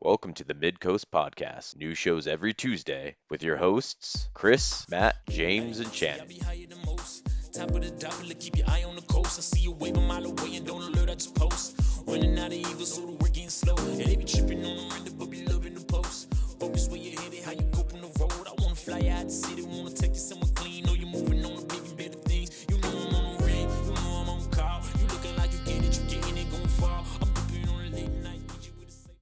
Welcome to the Midcoast podcast. New shows every Tuesday with your hosts, Chris, Matt, James, and Shannon. Top of the double, keep your eye on the coast. I see you wave a mile away and don't alert, I just post. Running out of evil, so the work getting slow. And they be tripping on the render, but be loving the post. Focus where you headed, how you cope on the road. I wanna fly out the city, wanna take you somewhere clean. Know you moving on to bigger and better things. You know I'm on the ring, you know I'm on call. You looking like you getting it, gon' fall. I'm dipping on a late night.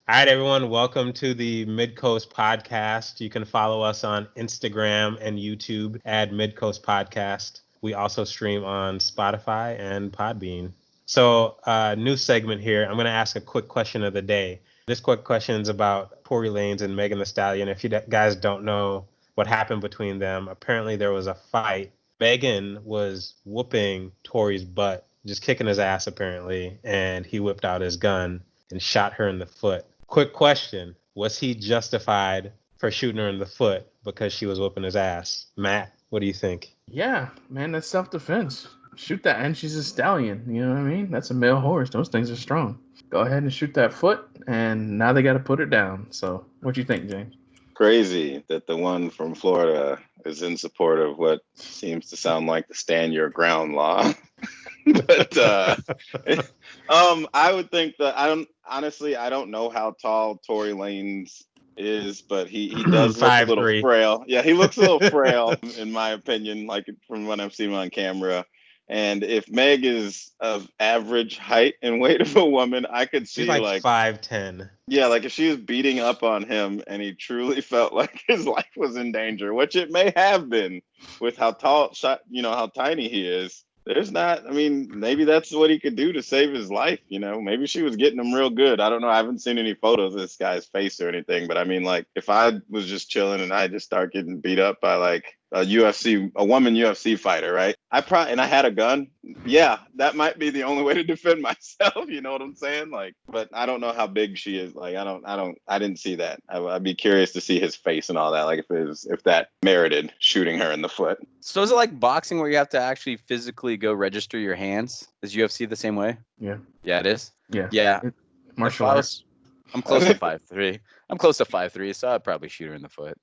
All right, everyone, welcome to the Midcoast podcast. You can follow us on Instagram and YouTube at Midcoast Podcast. We also stream on Spotify and Podbean. So, new segment here. I'm going to ask a quick question of the day. This quick question is about Tory Lanez and Megan Thee Stallion. If you guys don't know what happened between them, apparently there was a fight. Megan was whooping Tory's butt, just kicking his ass apparently, and he whipped out his gun and shot her in the foot. Quick question. Was he justified for shooting her in the foot because she was whooping his ass? Matt, what do you think? Yeah, man, that's self-defense. Shoot that, and she's a stallion. You know what I mean? That's a male horse. Those things are strong. Go ahead and shoot that foot, and now they got to put her down. So, what you think, James? Crazy that the one from Florida is in support of what seems to sound like the stand your ground law. But I would think that I don't know how tall Tory Lanez is, but he does look a little 5'3". frail. Yeah, he looks a little frail in my opinion, like from what I've seen on camera. And if Meg is of average height and weight of a woman, I could see She's like 5'10". Yeah, like if she was beating up on him and he truly felt like his life was in danger, which it may have been with how how tiny he is. Maybe that's what he could do to save his life. Maybe she was getting him real good. I don't know. I haven't seen any photos of this guy's face or anything, but I mean, like if I was just chilling and I just start getting beat up by like a woman UFC fighter, right? And I had a gun. Yeah, that might be the only way to defend myself. You know what I'm saying? Like, but I don't know how big she is. Like, I didn't see that. I'd be curious to see his face and all that. Like if that merited shooting her in the foot. So is it like boxing where you have to actually physically go register your hands? Is UFC the same way? Yeah. Yeah, it is? Yeah. Yeah. Martial arts. I'm close to 5'3". I'm close to 5'3", so I'd probably shoot her in the foot.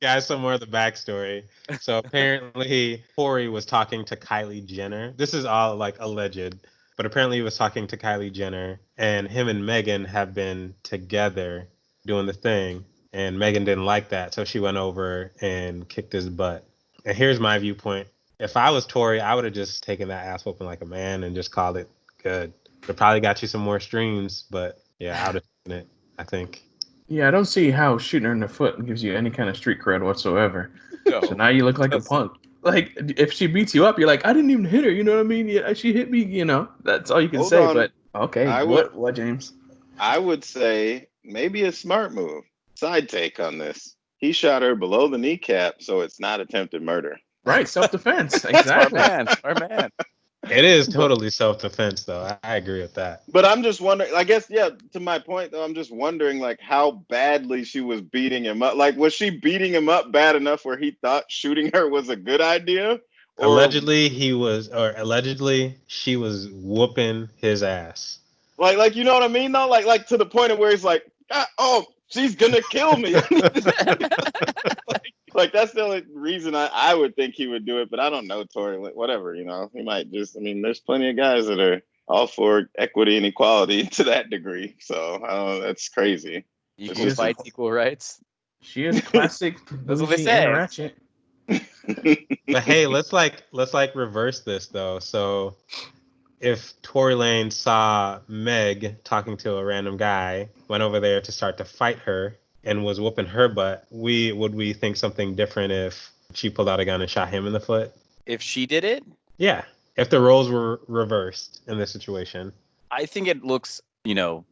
Guys, some more of the backstory. So apparently Tory was talking to Kylie Jenner. This is all like alleged, but apparently he was talking to Kylie Jenner, and him and Megan have been together doing the thing, and Megan didn't like that, so she went over and kicked his butt. And here's my viewpoint. If I was Tory, I would have just taken that ass whooping like a man and just called it good. It probably got you some more streams, but yeah, I would have taken it, I think. Yeah, I don't see how shooting her in the foot gives you any kind of street cred whatsoever. No, So now you look like a punk. Like, if she beats you up, you're like, I didn't even hit her. You know what I mean? Yeah, she hit me. That's all you can Hold say. on. But okay, what, James? I would say maybe a smart move. Side take on this. He shot her below the kneecap, so it's not attempted murder. Right, self-defense. Exactly. Our man. It is totally self-defense, though. I agree with that. But I'm just wondering, I guess, yeah, to my point, though, I'm just wondering, like, how badly she was beating him up. Like, was she beating him up bad enough where he thought shooting her was a good idea? Allegedly, she was whooping his ass. Like you know what I mean, though? Like to the point of where he's like, oh, she's going to kill me. Like that's the only reason I would think he would do it, but I don't know Tory. Whatever, he might just. I mean, there's plenty of guys that are all for equity and equality to that degree. So I don't know. That's crazy. Equal fights, equal rights. She is classic. That's what they say. Ratchet. But hey, let's reverse this though. So if Tory Lanez saw Meg talking to a random guy, went over there to start to fight her, and was whooping her butt, would we think something different if she pulled out a gun and shot him in the foot? If she did it? Yeah. If the roles were reversed in this situation. I think it looks,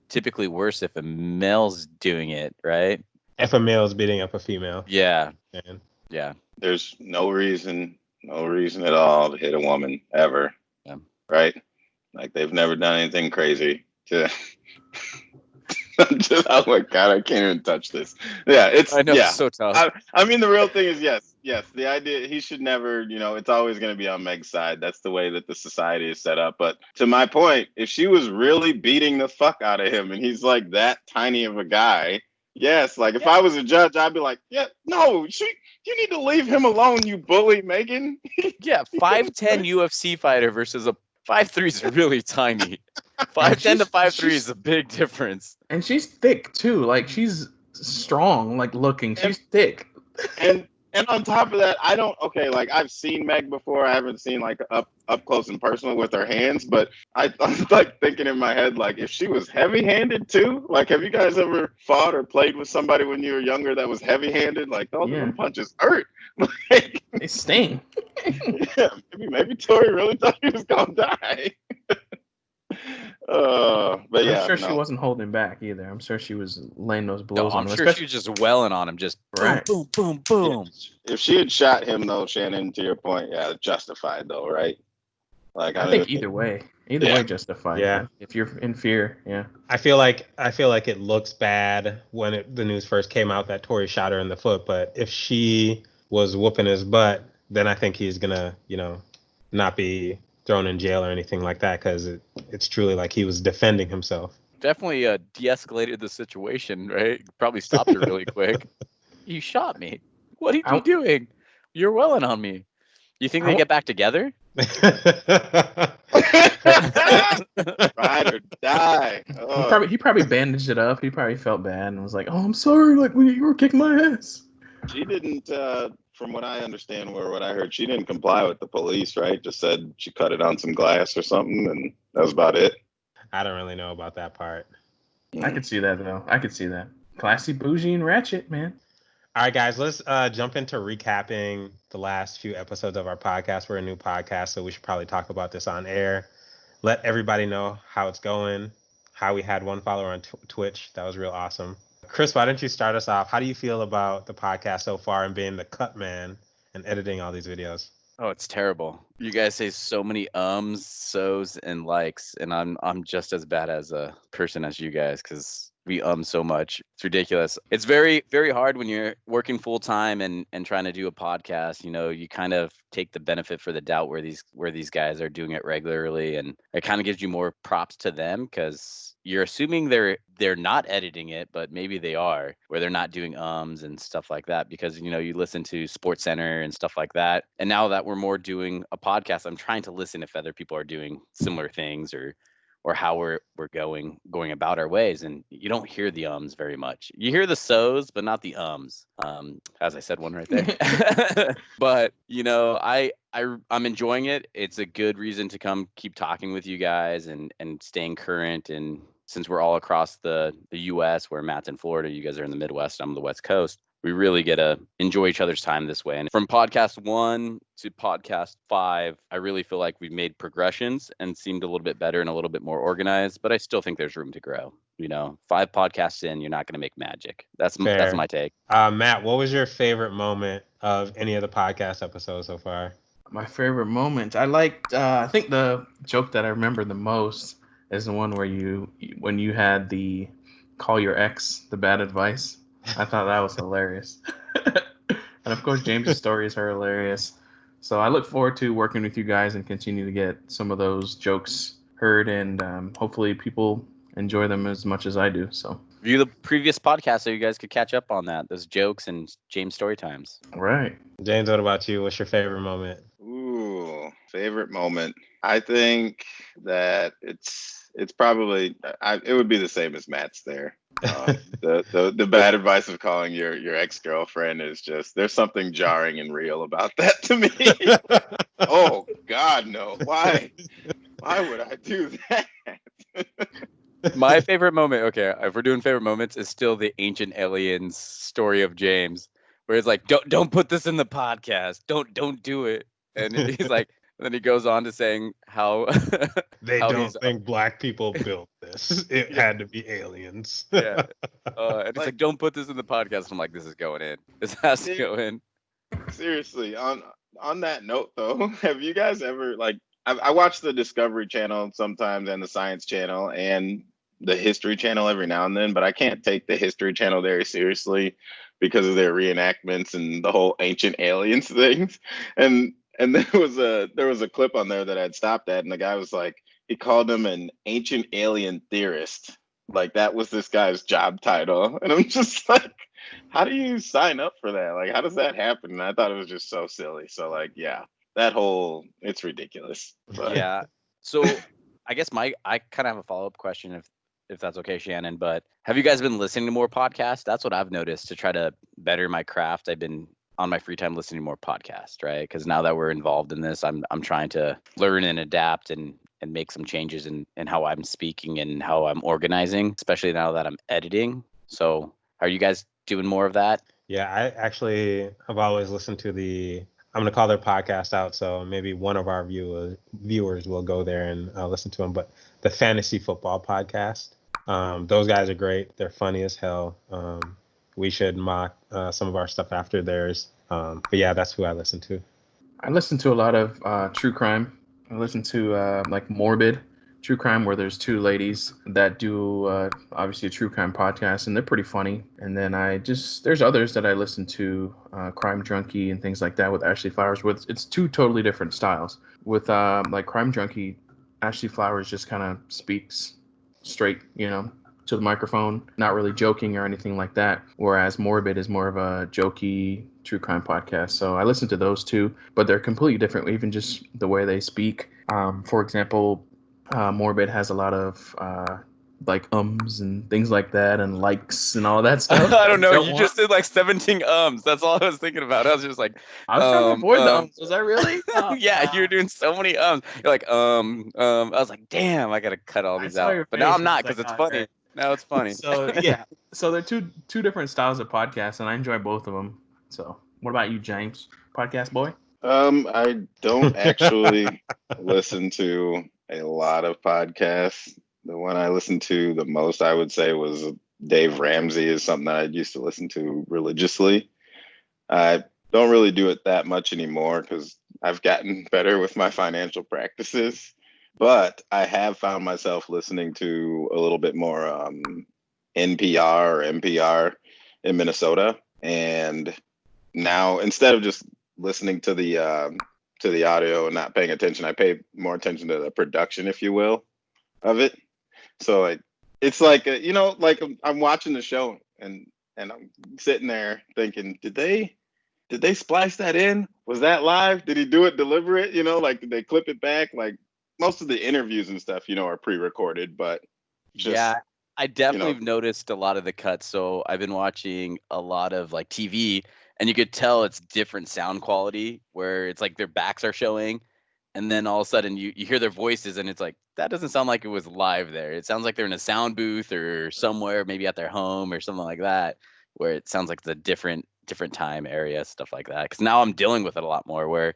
typically worse if a male's doing it, right? If a male is beating up a female. Yeah. Man. Yeah. There's no reason at all to hit a woman ever. Yeah. Right? Like they've never done anything crazy to Oh my god, I can't even touch this. Yeah, I know, it's so tough. I mean, the real thing is yes. The idea he should never, it's always going to be on Meg's side. That's the way that the society is set up. But to my point, if she was really beating the fuck out of him, and he's like that tiny of a guy, yes, like if I was a judge, I'd be like, yeah, no, you need to leave him alone, you bully, Megan. Yeah, 5'10" UFC fighter versus a 5'3" is really tiny. And 5'10" to she's 5'3" is a big difference. and she's thick too. Like she's strong, like looking. She's thick. And on top of that, I don't okay, like I've seen Meg before. I haven't seen like up close and personal with her hands, but I'm like thinking in my head, like if she was heavy handed too, like have you guys ever fought or played with somebody when you were younger that was heavy handed? Like those Yeah. punches hurt. Like, They sting. yeah, maybe Tori really thought he was gonna die. But yeah, I'm sure she no. wasn't holding back either. I'm sure she was laying those No, blows on I'm him. sure she was just welling on him, just boom, Right. boom, boom, boom. If she had shot him though, Shannon, to your point, yeah, justified though, right? Like I think either way justified. Yeah. If you're in fear, yeah. I feel like it looks bad when the news first came out that Tori shot her in the foot, but if she was whooping his butt, then I think he's gonna, not be thrown in jail or anything like that because it's truly like he was defending himself. Definitely de-escalated the situation, right? Probably stopped her really quick. You shot me. What are you doing? You're welling on me. You think they get back together? Ride or die. He probably bandaged it up. He probably felt bad and was like, "Oh, I'm sorry. Like you were kicking my ass." She didn't, from what I understand or what I heard, she didn't comply with the police, right? Just said she cut it on some glass or something, and that was about it. I don't really know about that part. I could see that though. I could see that. Classy, bougie, and ratchet, man. All right, guys, let's jump into recapping the last few episodes of our podcast. We're a new podcast, so we should probably talk about this on air. Let everybody know how it's going, how we had one follower on Twitch. That was real awesome. Chris, why don't you start us off? How do you feel about the podcast so far and being the cut man and editing all these videos? Oh, it's terrible. You guys say so many ums, so's, and likes, and I'm just as bad as a person as you guys because we so much. It's ridiculous. It's very, very hard when you're working full time and trying to do a podcast. You kind of take the benefit for the doubt where these guys are doing it regularly, and it kind of gives you more props to them because you're assuming they're not editing it, but maybe they are, where they're not doing ums and stuff like that because you listen to Sports Center and stuff like that. And now that we're more doing a podcast, I'm trying to listen if other people are doing similar things or how we're going about our ways, and you don't hear the ums very much. You hear the so's, but not the ums. As I said, one right there. But I'm enjoying it. It's a good reason to come keep talking with you guys and staying current. And since we're all across the U.S., where Matt's in Florida, you guys are in the Midwest, I'm the West Coast. We really get to enjoy each other's time this way. And from podcast 1 to podcast 5, I really feel like we've made progressions and seemed a little bit better and a little bit more organized, but I still think there's room to grow. 5 podcasts in, you're not going to make magic. That's my take. Matt, what was your favorite moment of any of the podcast episodes so far? My favorite moment. I liked, I think the joke that I remember the most is the one where when you had the call your ex the bad advice. I thought that was hilarious. And of course, James's stories are hilarious. So I look forward to working with you guys and continue to get some of those jokes heard, and hopefully people enjoy them as much as I do. So View the previous podcast so you guys could catch up on those jokes and James story times. Right. James, what about you? What's your favorite moment? Ooh, favorite moment. I think that it's probably it would be the same as Matt's there. The bad advice of calling your ex-girlfriend is just, there's something jarring and real about that to me. Oh God, no. Why would I do that? My favorite moment, okay, if we're doing favorite moments, is still the ancient aliens story of James, where it's like, don't put this in the podcast, don't do it, and he's like, then he goes on to saying how they how don't think black people built this. It had to be aliens. Yeah, and it's like, don't put this in the podcast. I'm like, this is going in. This has to go in. Seriously, on that note though, have you guys ever I watch the Discovery Channel sometimes and the Science Channel, and the History Channel every now and then, but I can't take the History Channel very seriously because of their reenactments and the whole ancient aliens things. And there was a clip on there that I'd stopped at, and the guy was like, he called him an ancient alien theorist. Like that was this guy's job title, and I'm just like, how do you sign up for that? Like, how does that happen? And I thought it was just so silly. So like, yeah, that whole it's ridiculous. But Yeah. So I guess I kind of have a follow-up question if that's okay, Shannon. But have you guys been listening to more podcasts? That's what I've noticed to try to better my craft. I've been on my free time listening to more podcasts, right? Because now that we're involved in this, I'm trying to learn and adapt and make some changes in how I'm speaking and how I'm organizing, especially now that I'm editing. So are you guys doing more of that? Yeah, I've always listened to I'm going to call their podcast out, so maybe one of our viewers will go there and listen to them. But the Fantasy Football Podcast, those guys are great. They're funny as hell. We should mock some of our stuff after theirs. But yeah, that's who I listen to. I listen to a lot of true crime. I listen to like Morbid True Crime, where there's two ladies that do obviously a true crime podcast, and they're pretty funny. And then there's others that I listen to, Crime Junkie and things like that with Ashley Flowers. With it's two totally different styles. With like Crime Junkie, Ashley Flowers just kind of speaks straight, to the microphone, not really joking or anything like that. Whereas Morbid is more of a jokey true crime podcast. So I listen to those two, but they're completely different, even just the way they speak. For example, Morbid has a lot of like ums and things like that, and likes and all that stuff. I don't know. You want. just did like 17 ums. That's all I was thinking about. I was just like, I was trying to avoid the ums. Was I really? yeah, you're doing so many ums. You're like, I was like, damn, I gotta cut all I these saw out. your But now face. I'm And I not was like, because it's oh, funny. great. Now it's funny. So yeah, so they're two different styles of podcasts, and I enjoy both of them. So what about you, James? Podcast boy? I don't actually listen to a lot of podcasts. The one I listened to the most, I would say, was Dave Ramsey, is something that I used to listen to religiously. I don't really do it that much anymore because I've gotten better with my financial practices. But I have found myself listening to a little bit more NPR or NPR in Minnesota. And now instead of just listening to the audio and not paying attention, I pay more attention to the production, if you will, of it. So it's like like I'm watching the show and I'm sitting there thinking, did they splice that in? Was that live? Did he do it deliberate? Like did they clip it back? Like most of the interviews and stuff, are pre-recorded, but just Yeah, I definitely have noticed a lot of the cuts. So I've been watching a lot of like TV, and you could tell it's different sound quality where it's like their backs are showing, and then all of a sudden you hear their voices, and it's like that doesn't sound like it was live there. It sounds like they're in a sound booth or somewhere, maybe at their home or something like that, where it sounds like the different time area, stuff like that. Because now I'm dealing with it a lot more, where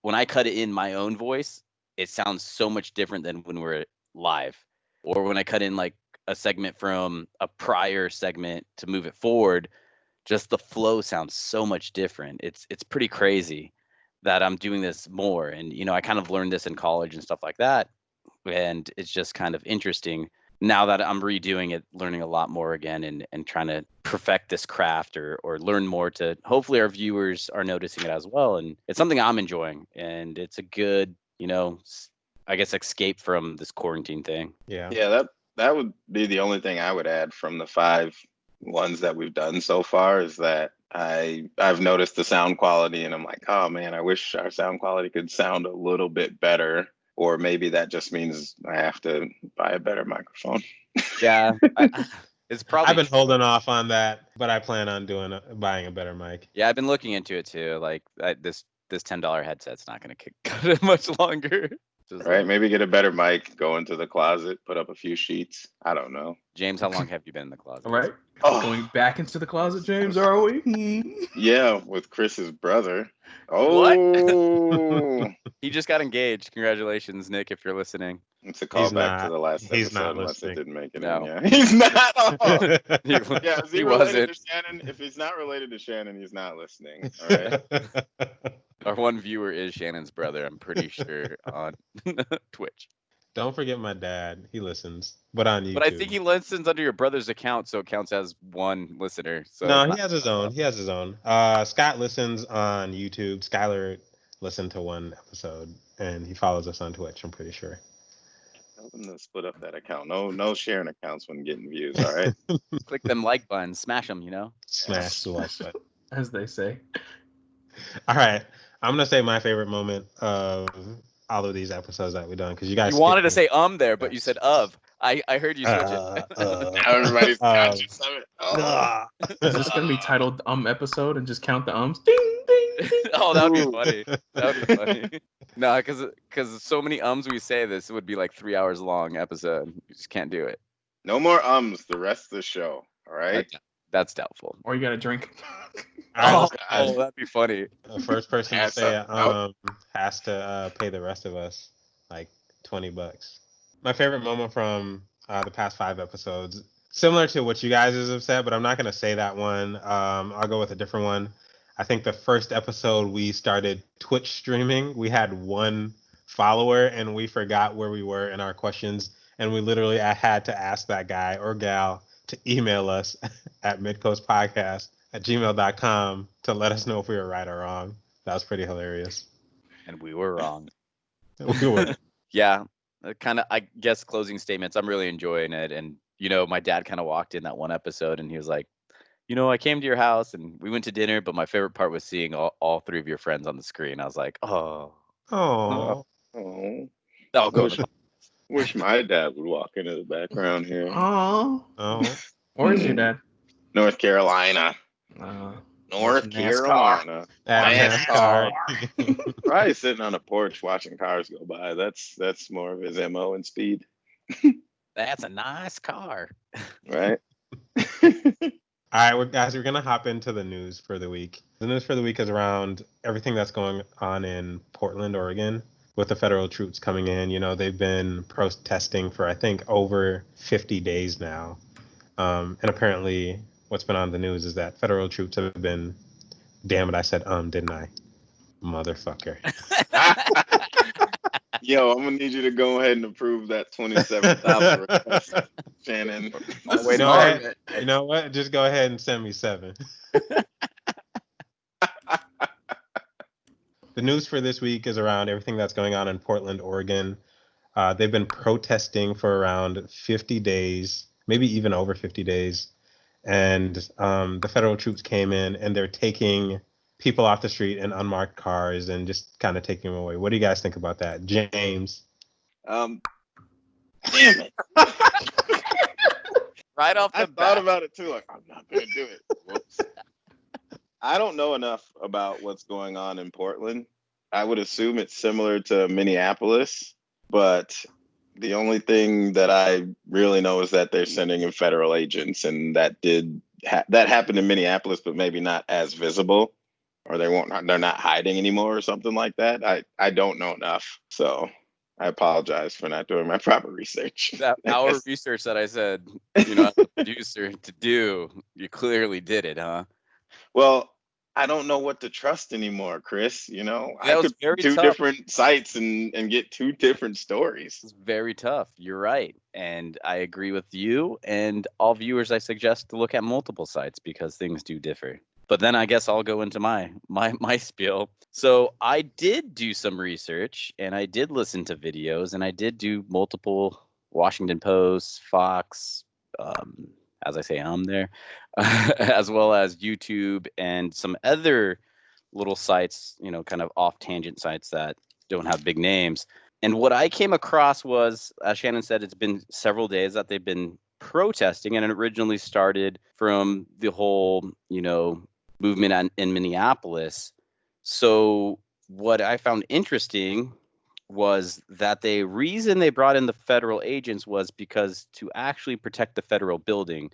when I cut it in my own voice, it sounds so much different than when we're live, or when I cut in like a segment from a prior segment to move it forward, just the flow sounds so much different. It's pretty crazy that I'm doing this more. And I kind of learned this in college and stuff like that. And it's just kind of interesting now that I'm redoing it, learning a lot more again and trying to perfect this craft or learn more to hopefully our viewers are noticing it as well. And it's something I'm enjoying. And it's a good, I guess, escape from this quarantine thing. Yeah. Yeah, that would be the only thing I would add from the five ones that we've done so far is that I've noticed the sound quality and I'm like, oh man, I wish our sound quality could sound a little bit better. Or maybe that just means I have to buy a better microphone. Yeah, it's probably I've been true. holding off on that, but I plan on buying a better mic. Yeah, I've been looking into it too. Like this $10 headset's not gonna cut it much longer. Just Right? Maybe get a better mic, go into the closet, put up a few sheets. I don't know. James, how long have you been in the closet? All right. Oh, Going back into the closet, James, are we? yeah, with Chris's brother. What? Oh, He just got engaged. Congratulations, Nick, if you're listening. it's a He's callback to not. the last He's not episode, unless it listening. didn't make it in. No. Yeah, he's not. Oh. he, Yeah, is he he related wasn't. to Shannon? If he's not related to Shannon, he's not listening. All right. Our one viewer is Shannon's brother, I'm pretty sure, on Twitch. Don't forget my dad. He listens, but on But I think YouTube. he listens under your brother's account, so it counts as one listener. So it's No, he not. has his own. He has his own. Scott listens on YouTube. Skylar listened to one episode, and he follows us on Twitch. I'm pretty sure. Tell them to split up that account. No sharing accounts when getting views. All right. Click them like buttons, smash them. You know. Smash the like button. As they say. All right, I'm gonna say my favorite moment of all of these episodes that we've done because you guys You wanted to skipped say there, but you said of. I heard you switch it. Everybody's um, conscious of it. Oh. ah. Is this gonna be titled episode and just count the ums? Ding ding ding. Oh, that would be Ooh. funny. That would be funny. No, because so many ums we say this would be like 3 hours long episode. You just can't do it. No more ums the rest of the show. All right. That's doubtful. Or you gotta drink. All right, Oh, let's go. that'd be funny. The first person to Pass say up. has to pay the rest of us like $20. My favorite moment from the past 5 episodes, similar to what you guys have said, but I'm not gonna say that one. I'll go with a different one. I think the first episode we started Twitch streaming, we had 1 follower and we forgot where we were in our questions, and we literally I had to ask that guy or gal to email us at midcoastpodcast@gmail.com to let us know if we were right or wrong. That was pretty hilarious. And we were wrong. We were. Yeah. Kind of, I guess, closing statements. I'm really enjoying it. And, my dad kind of walked in that one episode and he was like, I came to your house and we went to dinner, but my favorite part was seeing all 3 of your friends on the screen. I was like, oh, Oh. Oh, that'll go. wish my dad would walk into the background here. Oh. Oh. Where's your dad? North Carolina. North watching Carolina. At NASCAR. NASCAR. Probably sitting on a porch watching cars go by. That's more of his MO and speed, That's a nice car. right? All right, guys, we're going to hop into the news for the week. The news for the week is around everything that's going on in Portland, Oregon, with the federal troops coming in. They've been protesting for, I think, over 50 days now. And apparently what's been on the news is that federal troops have been, damn it, I said, didn't I? Motherfucker. Yo, I'm gonna need you to go ahead and approve that $27 request, Shannon. Oh, wait, You know what? Just go ahead and send me 7. The news for this week is around everything that's going on in Portland, Oregon. They've been protesting for around 50 days, maybe even over 50 days. And the federal troops came in and they're taking people off the street in unmarked cars and just kind of taking them away. What do you guys think about that? James? Damn it. Right off the I bat. thought about it too. Like, I'm not gonna do it. Whoops. I don't know enough about what's going on in Portland. I would assume it's similar to Minneapolis, but the only thing that I really know is that they're sending in federal agents, and that that happened in Minneapolis, but maybe not as visible, or they're not hiding anymore, or something like that. I don't know enough, so I apologize for not doing my proper research. That hour research that I said, as a producer to do, you clearly did it, huh? Well, I don't know what to trust anymore, Chris. That I was could very two tough. different sites and get 2 different stories. It's very tough. You're right. And I agree with you and all viewers. I suggest to look at multiple sites because things do differ. But then I guess I'll go into my spiel. So I did do some research and I did listen to videos and I did do multiple Washington Post, Fox, as I say, there, as well as YouTube and some other little sites, kind of off tangent sites that don't have big names. And what I came across was, as Shannon said, it's been several days that they've been protesting, and it originally started from the whole, movement in Minneapolis. So what I found interesting was that the reason they brought in the federal agents was because to actually protect the federal building.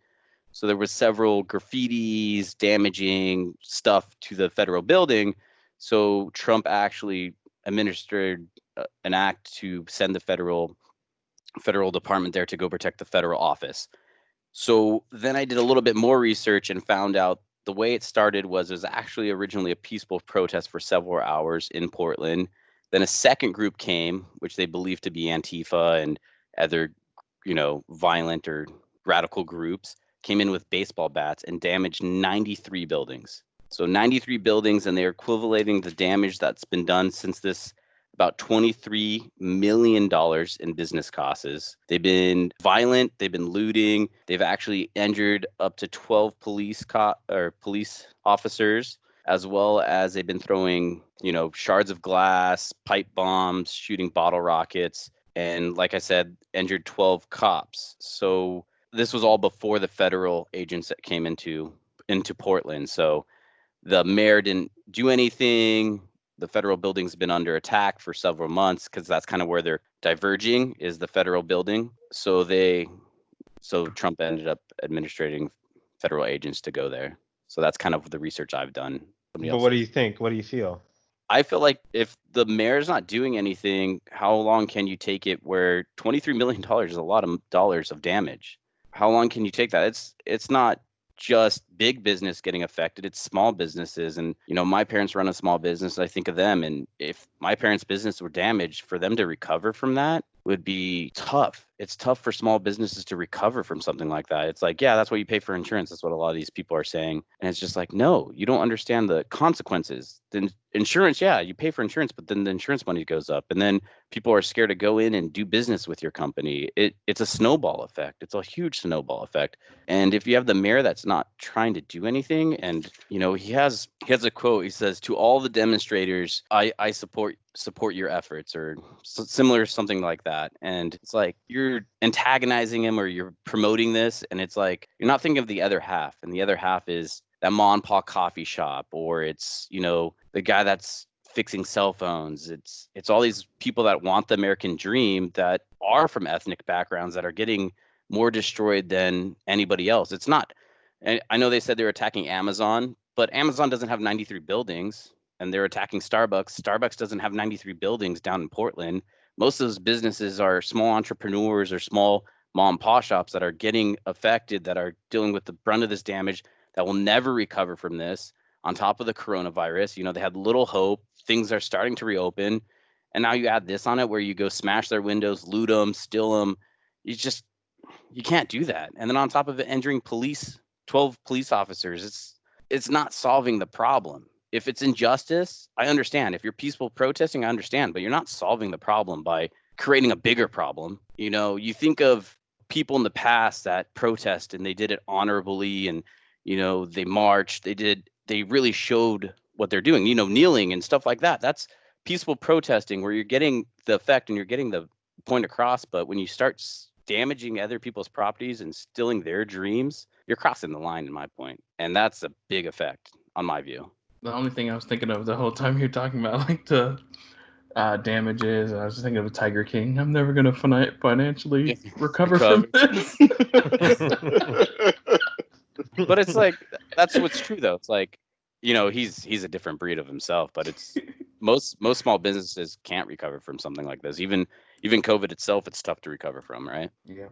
So there was several graffitis damaging stuff to the federal building. So Trump actually administered an act to send the federal department there to go protect the federal office. So then I did a little bit more research and found out the way it started was actually originally a peaceful protest for several hours in Portland. Then a second group came, which they believed to be Antifa and other, violent or radical groups, came in with baseball bats and damaged 93 buildings. So 93 buildings, and they're equivalating the damage that's been done since this about $23 million in business costs. They've been violent, they've been looting, they've actually injured up to 12 police officers, as well as they've been throwing, shards of glass, pipe bombs, shooting bottle rockets, and like I said, injured 12 cops. So this was all before the federal agents that came into Portland. So the mayor didn't do anything. The federal building's been under attack for several months because that's kind of where they're diverging, is the federal building. So Trump ended up administrating federal agents to go there. So that's kind of the research I've done. But what do you think? What do you feel? I feel like if the mayor's not doing anything, how long can you take it where $23 million is a lot of dollars of damage? How long can you take that? It's not just big business getting affected, it's small businesses. And, my parents run a small business. I think of them. And if my parents' business were damaged, for them to recover from that would be tough. It's tough for small businesses to recover from something like that. It's like, yeah, that's what you pay for insurance. That's what a lot of these people are saying. And it's just like, no, you don't understand the consequences. Then insurance, yeah, you pay for insurance, but then the insurance money goes up. And then people are scared to go in and do business with your company. It's a snowball effect. It's a huge snowball effect. And if you have the mayor that's not trying to do anything, and he has a quote. He says, "To all the demonstrators, I support your efforts," or similar, something like that. And it's like you're antagonizing him or you're promoting this, and it's like you're not thinking of the other half. And the other half is that mom and pop coffee shop, or it's the guy that's fixing cell phones. It's all these people that want the American dream that are from ethnic backgrounds that are getting more destroyed than anybody else. It's not. And I know they said they were attacking Amazon, but Amazon doesn't have 93 buildings, and they're attacking Starbucks. Starbucks doesn't have 93 buildings down in Portland. Most of those businesses are small entrepreneurs or small mom and pop shops that are getting affected, that are dealing with the brunt of this damage, that will never recover from this. On top of the coronavirus, they had little hope. Things are starting to reopen. And now you add this on it where you go smash their windows, loot them, steal them. You can't do that. And then on top of it, injuring 12 police officers, it's not solving the problem. If it's injustice, I understand. If you're peaceful protesting, I understand, but you're not solving the problem by creating a bigger problem. You think of people in the past that protest and they did it honorably, and they marched, they really showed what they're doing, kneeling and stuff like that. That's peaceful protesting where you're getting the effect and you're getting the point across. But when you start damaging other people's properties and stealing their dreams, you're crossing the line, in my point. And that's a big effect on my view. The only thing I was thinking of the whole time you're talking about, like the damages, I was just thinking of Tiger King. I'm never going to financially recover from this. But it's like, that's what's true, though. It's like, he's a different breed of himself, but it's most small businesses can't recover from something like this. Even COVID itself, it's tough to recover from, right? Yeah.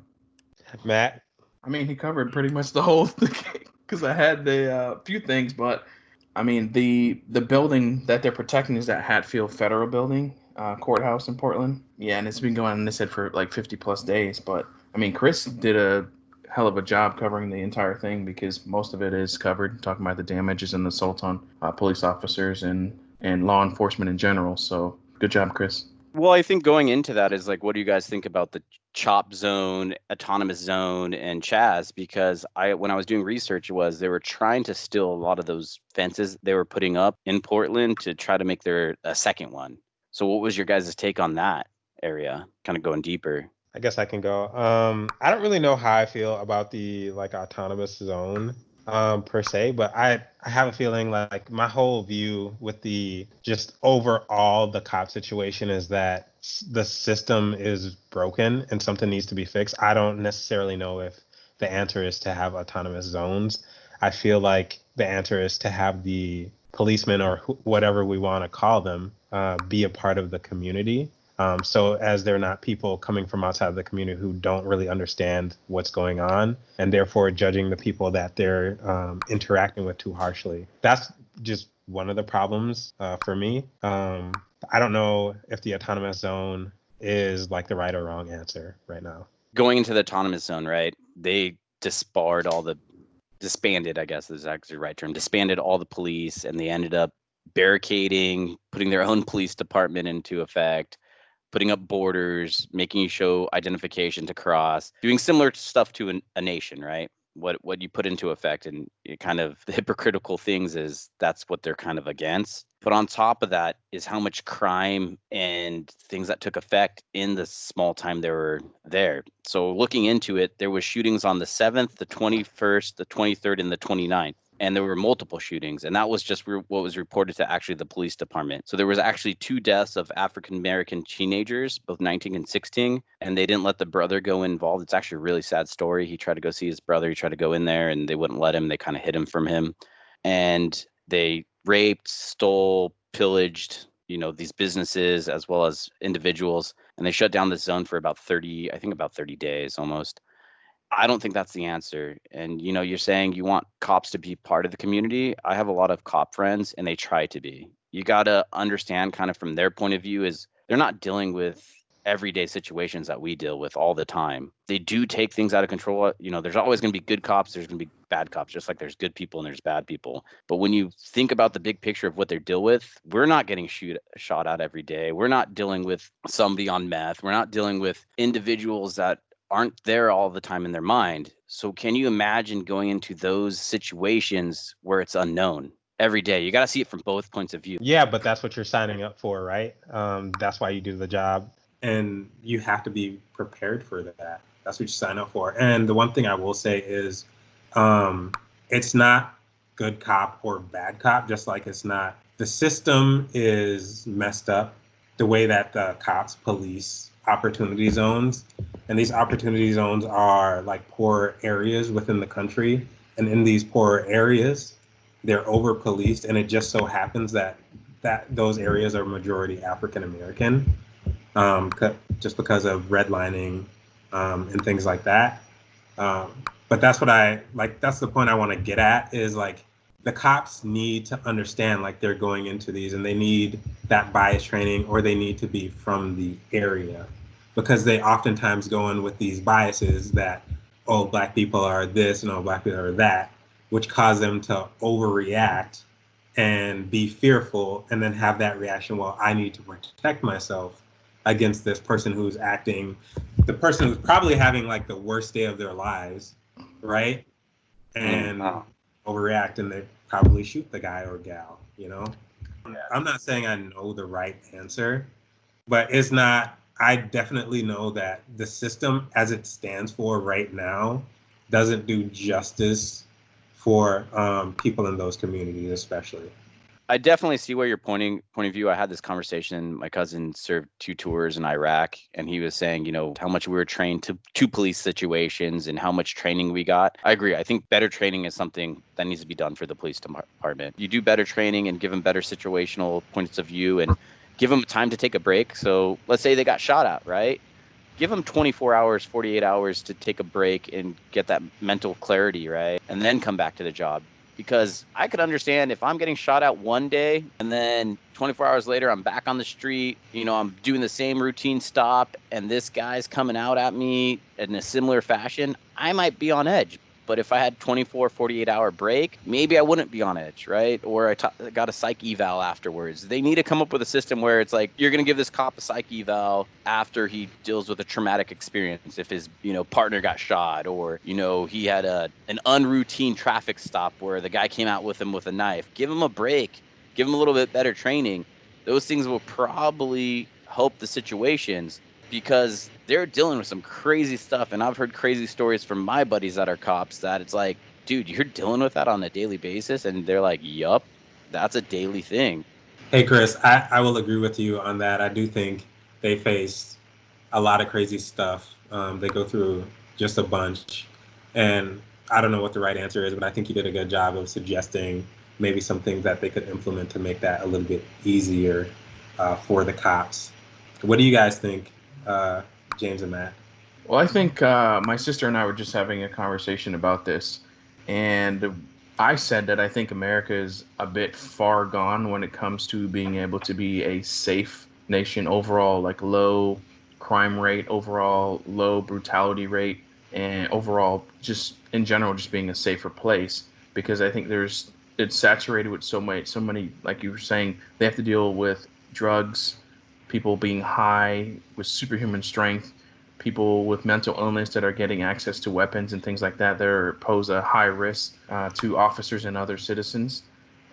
Matt? I mean, he covered pretty much the whole thing because I had the few things, but I mean, the building that they're protecting is that Hatfield Federal Building, courthouse in Portland. Yeah, and it's been going on, they said, for like 50 plus days. But I mean, Chris did a hell of a job covering the entire thing because most of it is covered, talking about the damages and the assault on police officers and law enforcement in general. So good job, Chris. Well, I think going into that is like, what do you guys think about the CHOP zone, autonomous zone, and Chaz? Because when I was doing research, they were trying to steal a lot of those fences they were putting up in Portland to try to make a second one. So what was your guys' take on that area? Kind of going deeper. I guess I can go. I don't really know how I feel about the autonomous zone per se, but I have a feeling like my whole view with the just overall the cop situation is that the system is broken and something needs to be fixed. I don't necessarily know if the answer is to have autonomous zones. I feel like the answer is to have the policemen or whatever we want to call them be a part of the community. So as they're not people coming from outside of the community who don't really understand what's going on and therefore judging the people that they're interacting with too harshly. That's just one of the problems for me. I don't know if the autonomous zone is like the right or wrong answer right now. Going into the autonomous zone, right? They disbanded, I guess is actually the right term, disbanded all the police, and they ended up barricading, putting their own police department into effect, putting up borders, making you show identification to cross, doing similar stuff to a nation, right? What you put into effect, and it kind of the hypocritical things is that's what they're kind of against. But on top of that is how much crime and things that took effect in the small time they were there. So looking into it, there was shootings on the 7th, the 21st, the 23rd, and the 29th. And there were multiple shootings, and that was just what was reported to actually the police department. So there was actually 2 deaths of African American teenagers, both 19 and 16, and they didn't let the brother go involved. It's actually a really sad story. He tried to go see his brother. He tried to go in there, and they wouldn't let him. They kind of hid him from him, and they raped, stole, pillaged, these businesses as well as individuals, and they shut down the zone for about 30 days almost. I don't think that's the answer. And you're saying you want cops to be part of the community. I have a lot of cop friends and they try to be. You got to understand kind of from their point of view is they're not dealing with everyday situations that we deal with all the time. They do take things out of control. There's always going to be good cops, there's going to be bad cops, just like there's good people and there's bad people. But when you think about the big picture of what they deal with, we're not getting shot at every day. We're not dealing with somebody on meth. We're not dealing with individuals that aren't there all the time in their mind. So can you imagine going into those situations where it's unknown every day? You got to see it from both points of view. Yeah, but that's what you're signing up for, right? That's why you do the job, and you have to be prepared for that. That's what you sign up for. And the one thing I will say is, it's not good cop or bad cop, just like it's not. The system is messed up, the way that the cops police opportunity zones. And these opportunity zones are like poor areas within the country. And in these poor areas, they're over policed. And it just so happens that those areas are majority African American, just because of redlining and things like that. But that's what that's the point I want to get at is like the cops need to understand like they're going into these and they need that bias training or they need to be from the area, because they oftentimes go in with these biases that, oh, black people are this and oh, black people are that, which cause them to overreact and be fearful and then have that reaction, well, I need to protect myself against this person who's acting, the person who's probably having like the worst day of their lives, right? And overreact and they probably shoot the guy or gal, I'm not saying I know the right answer, but it's not, I definitely know that the system as it stands for right now doesn't do justice for people in those communities, especially. I definitely see where your point of view. I had this conversation. My cousin served 2 tours in Iraq, and he was saying, how much we were trained to police situations and how much training we got. I agree. I think better training is something that needs to be done for the police department. You do better training and give them better situational points of view and give them time to take a break. So let's say they got shot at, right? Give them 24 hours, 48 hours to take a break and get that mental clarity, right? And then come back to the job. Because I could understand if I'm getting shot at one day and then 24 hours later, I'm back on the street, I'm doing the same routine stop and this guy's coming out at me in a similar fashion, I might be on edge. But if I had 24, 48-hour break, maybe I wouldn't be on edge, right? Or I got a psych eval afterwards. They need to come up with a system where it's like, you're going to give this cop a psych eval after he deals with a traumatic experience. If his, partner got shot or, he had an unroutine traffic stop where the guy came out with him with a knife. Give him a break. Give him a little bit better training. Those things will probably help the situations, because they're dealing with some crazy stuff. And I've heard crazy stories from my buddies that are cops that it's like, dude, you're dealing with that on a daily basis. And they're like, yup, that's a daily thing. Hey, Chris, I will agree with you on that. I do think they face a lot of crazy stuff. They go through just a bunch. And I don't know what the right answer is, but I think you did a good job of suggesting maybe some things that they could implement to make that a little bit easier for the cops. What do you guys think, James and Matt? Well, I think my sister and I were just having a conversation about this, and I said that I think America is a bit far gone when it comes to being able to be a safe nation overall, like low crime rate, overall low brutality rate, and overall just in general just being a safer place. Because I think there's it's saturated with so many like you were saying they have to deal with drugs, people being high with superhuman strength, people with mental illness that are getting access to weapons and things like that that pose a high risk to officers and other citizens.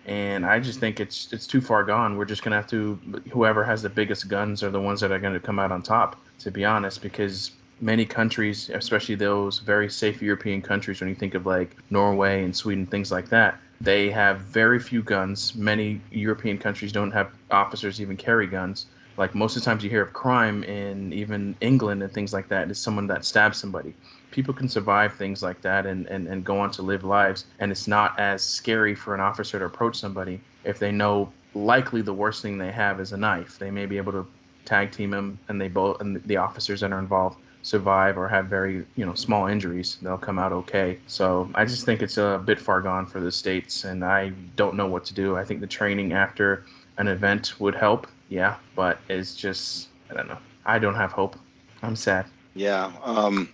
And I just think it's too far gone. We're just gonna have to whoever has the biggest guns are the ones that are going to come out on top. To be honest, because many countries, especially those very safe European countries, when you think of like Norway and Sweden, things like that, they have very few guns. Many European countries don't have officers even carry guns. Like most of the times you hear of crime in even England and things like that is someone that stabs somebody. People can survive things like that and go on to live lives. And it's not as scary for an officer to approach somebody if they know likely the worst thing they have is a knife. They may be able to tag team them and they both and the officers that are involved survive or have very small injuries. They'll come out okay. So I just think it's a bit far gone for the states, and I don't know what to do. I think the training after an event would help, yeah, but it's just I don't know. I don't have hope. I'm sad. Yeah,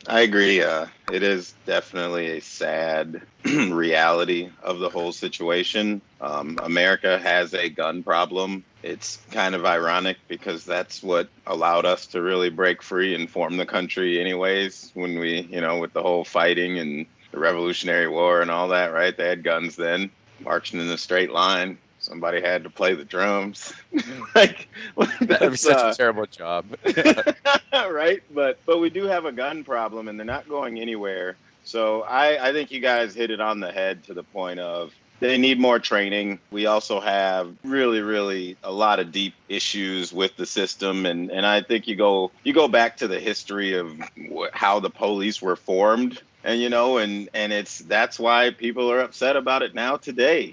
I agree. It is definitely a sad reality of the whole situation. America has a gun problem. It's kind of ironic because that's what allowed us to really break free and form the country, anyways, when with the whole fighting and the Revolutionary War and all that, right? They had guns then, marching in a straight line. Somebody had to play the drums. like, That'd be that's such a terrible job. right? But we do have a gun problem, and they're not going anywhere. So I think you guys hit it on the head to the point of they need more training. We also have really, really a lot of deep issues with the system, and I think you go back to the history of how the police were formed, and it's that's why people are upset about it now today.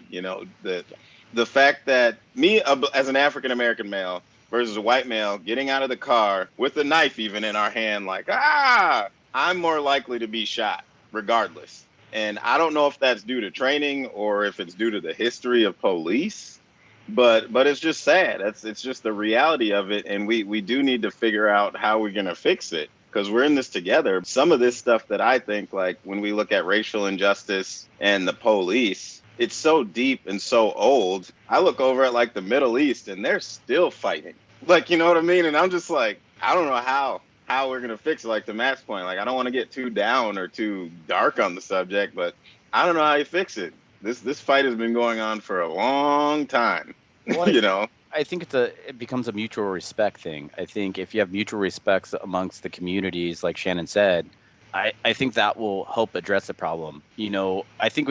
The fact that me as an African American male versus a white male getting out of the car with a knife even in our hand, like, I'm more likely to be shot regardless. And I don't know if that's due to training or if it's due to the history of police, but it's just sad. It's just the reality of it, and we do need to figure out how we're gonna fix it because we're in this together. Some of this stuff that I think, like when we look at racial injustice and the police, it's so deep and so old. I look over at like the Middle East and they're still fighting. Like, you know what I mean? And I'm just like, I don't know how we're gonna fix it. Like to Matt's point, like I don't want to get too down or too dark on the subject, but I don't know how you fix it. This fight has been going on for a long time. Well, you know? I think it becomes a mutual respect thing. I think if you have mutual respects amongst the communities, like Shannon said, I think that will help address the problem. I think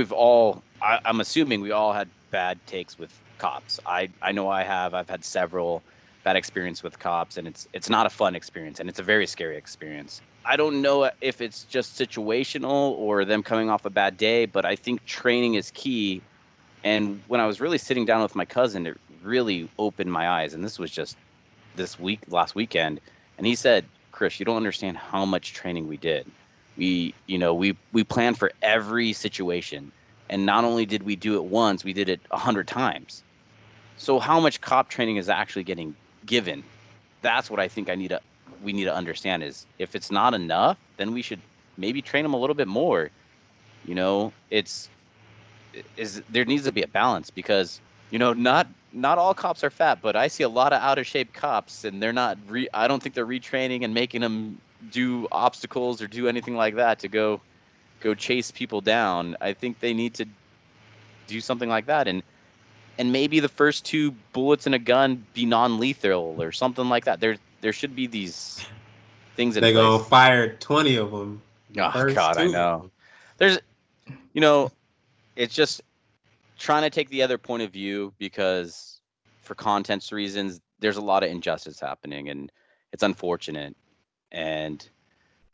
I'm assuming we all had bad takes with cops. I know I have. I've had several bad experience with cops, and it's not a fun experience, and it's a very scary experience. I don't know if it's just situational or them coming off a bad day, but I think training is key. And when I was really sitting down with my cousin, it really opened my eyes. And this was just last weekend. And he said, Chris, you don't understand how much training we did. We planned for every situation. And not only did we do it once, we did it 100 times. So how much cop training is actually getting given? That's what I think we need to understand is if it's not enough, then we should maybe train them a little bit more. It's is there needs to be a balance because not all cops are fat, but I see a lot of out of shape cops, and they're not. I don't think they're retraining and making them do obstacles or do anything like that to go chase people down. I think they need to do something like that, and maybe the first two bullets in a gun be non-lethal or something like that. There should be these things in They gonna place. fire 20 of them. The Oh first God, I two. know. There's you know it's just trying to take the other point of view because for content's reasons there's a lot of injustice happening and it's unfortunate and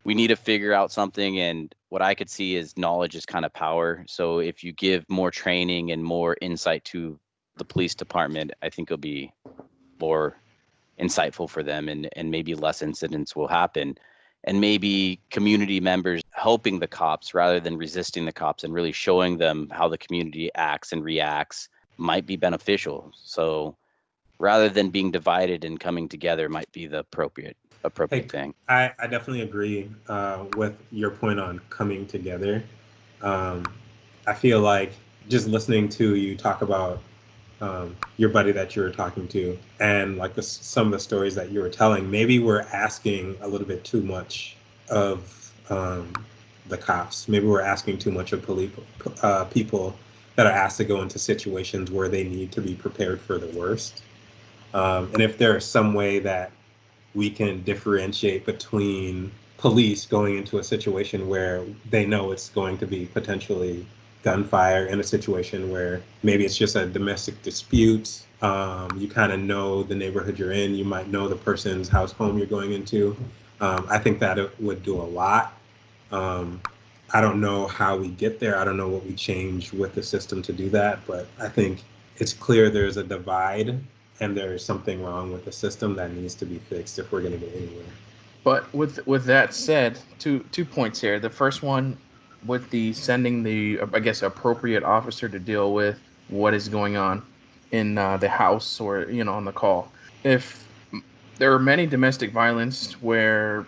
we need to figure out something. And what I could see is knowledge is kind of power. So if you give more training and more insight to the police department, I think it'll be more insightful for them and maybe less incidents will happen. and maybe community members helping the cops rather than resisting the cops and really showing them how the community acts and reacts might be beneficial. So rather than being divided and coming together might be the appropriate Hey, thing. I definitely agree with your point on coming together. Um, I feel like just listening to you talk about your buddy that you were talking to and like some of the stories that you were telling, maybe we're asking a little bit too much of the cops. Maybe we're asking too much of people that are asked to go into situations where they need to be prepared for the worst. And if there's some way that we can differentiate between police going into a situation where they know it's going to be potentially gunfire in a situation where maybe it's just a domestic dispute. You kind of know the neighborhood you're in. You might know the person's house home you're going into. I think that it would do a lot. Um, I don't know how we get there. I don't know what we change with the system to do that, but I think it's clear there's a divide and there's something wrong with the system that needs to be fixed if we're going to get anywhere. But with that said, two points here. The first one, with the sending the, I guess, appropriate officer to deal with what is going on in the house, or on the call. If there are many domestic violence where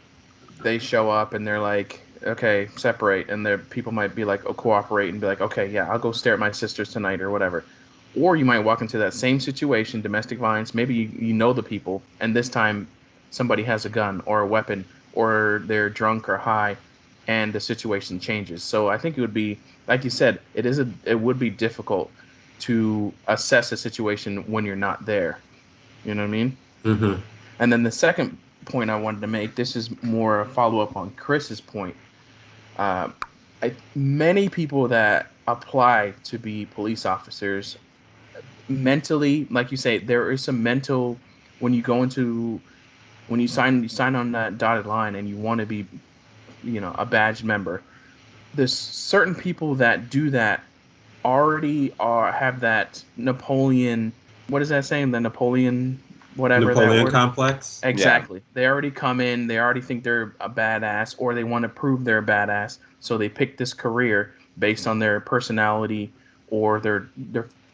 they show up and they're like, okay, separate, and the people might be like, oh, cooperate, and be like, okay, yeah, I'll go stare at my sisters tonight or whatever. Or you might walk into that same situation, domestic violence. Maybe you know the people, and this time somebody has a gun or a weapon, or they're drunk or high, and the situation changes. So I think it would be, like you said, it would be difficult to assess a situation when you're not there. You know what I mean? Mm-hmm. And then the second point I wanted to make, this is more a follow up on Chris's point. Uh, many people that apply to be police officers mentally, like you say, there is some mental, when you go into, when you sign on that dotted line and you want to be, a badge member. There's certain people that do that already have that Napoleon. What is that saying? The Napoleon, whatever that Napoleon word is. complex. Yeah. Exactly. They already come in, they already think they're a badass, or they want to prove they're a badass. So they pick this career based on their personality or their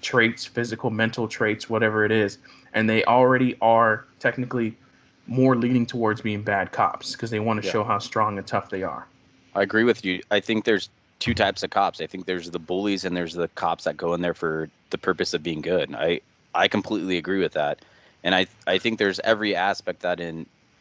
traits, physical, mental traits, whatever it is. And they already are technically more leaning towards being bad cops because they want to Yeah. show how strong and tough they are. I agree with you. I think there's two types of cops. I think there's the bullies and there's the cops that go in there for the purpose of being good. I completely agree with that. And I think there's every aspect that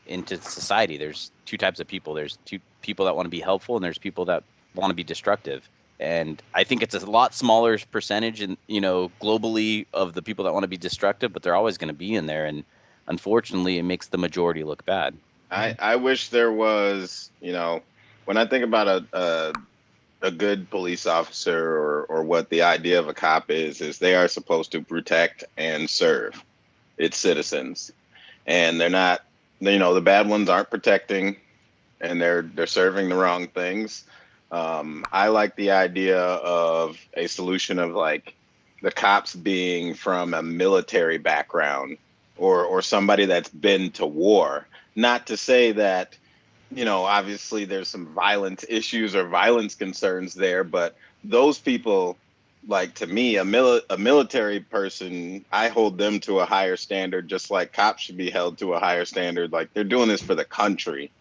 into society. There's two types of people. There's two people that want to be helpful and there's people that want to be destructive. And I think it's a lot smaller percentage and globally of the people that want to be destructive, but they're always going to be in there, and unfortunately it makes the majority look bad. I wish there was, when I think about a good police officer, or what the idea of a cop is they are supposed to protect and serve its citizens. And they're not, the bad ones aren't protecting, and they're serving the wrong things. I like the idea of a solution of like the cops being from a military background, or somebody that's been to war. Not to say that, obviously there's some violent issues or violence concerns there, but those people, like, to me, a military person, I hold them to a higher standard, just like cops should be held to a higher standard. Like, they're doing this for the country,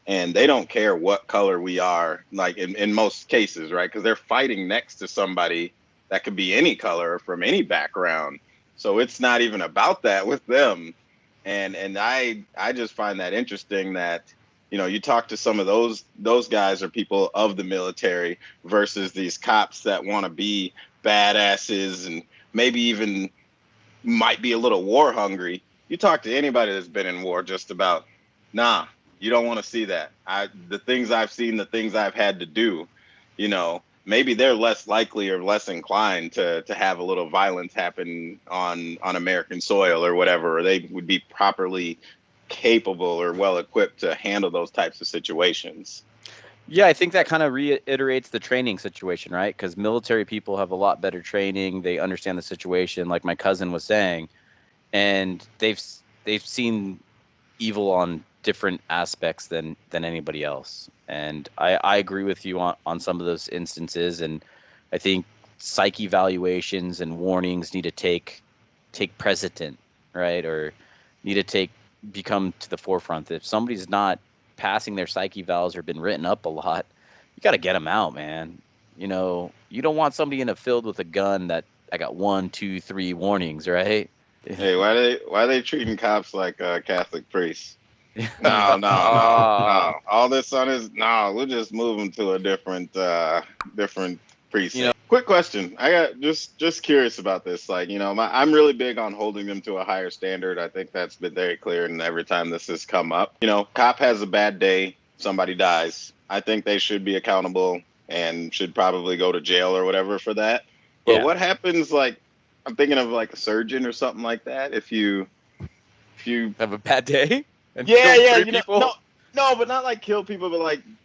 and they don't care what color we are, like in most cases, right? Because they're fighting next to somebody that could be any color from any background. So it's not even about that with them. And I just find that interesting that, you talk to some of those guys or people of the military versus these cops that want to be badasses and maybe even might be a little war hungry. You talk to anybody that's been in war, just about, nah, you don't want to see that. The things I've seen, the things I've had to do, maybe they're less likely or less inclined to have a little violence happen on American soil or whatever, or they would be properly capable or well equipped to handle those types of situations. Yeah, I think that kind of reiterates the training situation, right? Because military people have a lot better training. They understand the situation, like my cousin was saying, and they've seen evil on different aspects than anybody else. And I agree with you on some of those instances. And I think psych evaluations and warnings need to take precedent, right? Or need to become to the forefront. If somebody's not passing their psych evals or been written up a lot, you got to get them out, man. You know, you don't want somebody in a field with a gun that I got 1, 2, 3 warnings, right? Hey, why they treating cops like Catholic priests? No, no, no, Ah, no. All this on is no. We'll just move them to a different you know, precinct. Quick question. I got just curious about this. Like, I'm really big on holding them to a higher standard. I think that's been very clear, and every time this has come up, cop has a bad day, somebody dies. I think they should be accountable and should probably go to jail or whatever for that. But yeah. what happens? Like, I'm thinking of like a surgeon or something like that. If you Have a bad day and yeah, kill yeah, 3 people. no, but not like kill people, but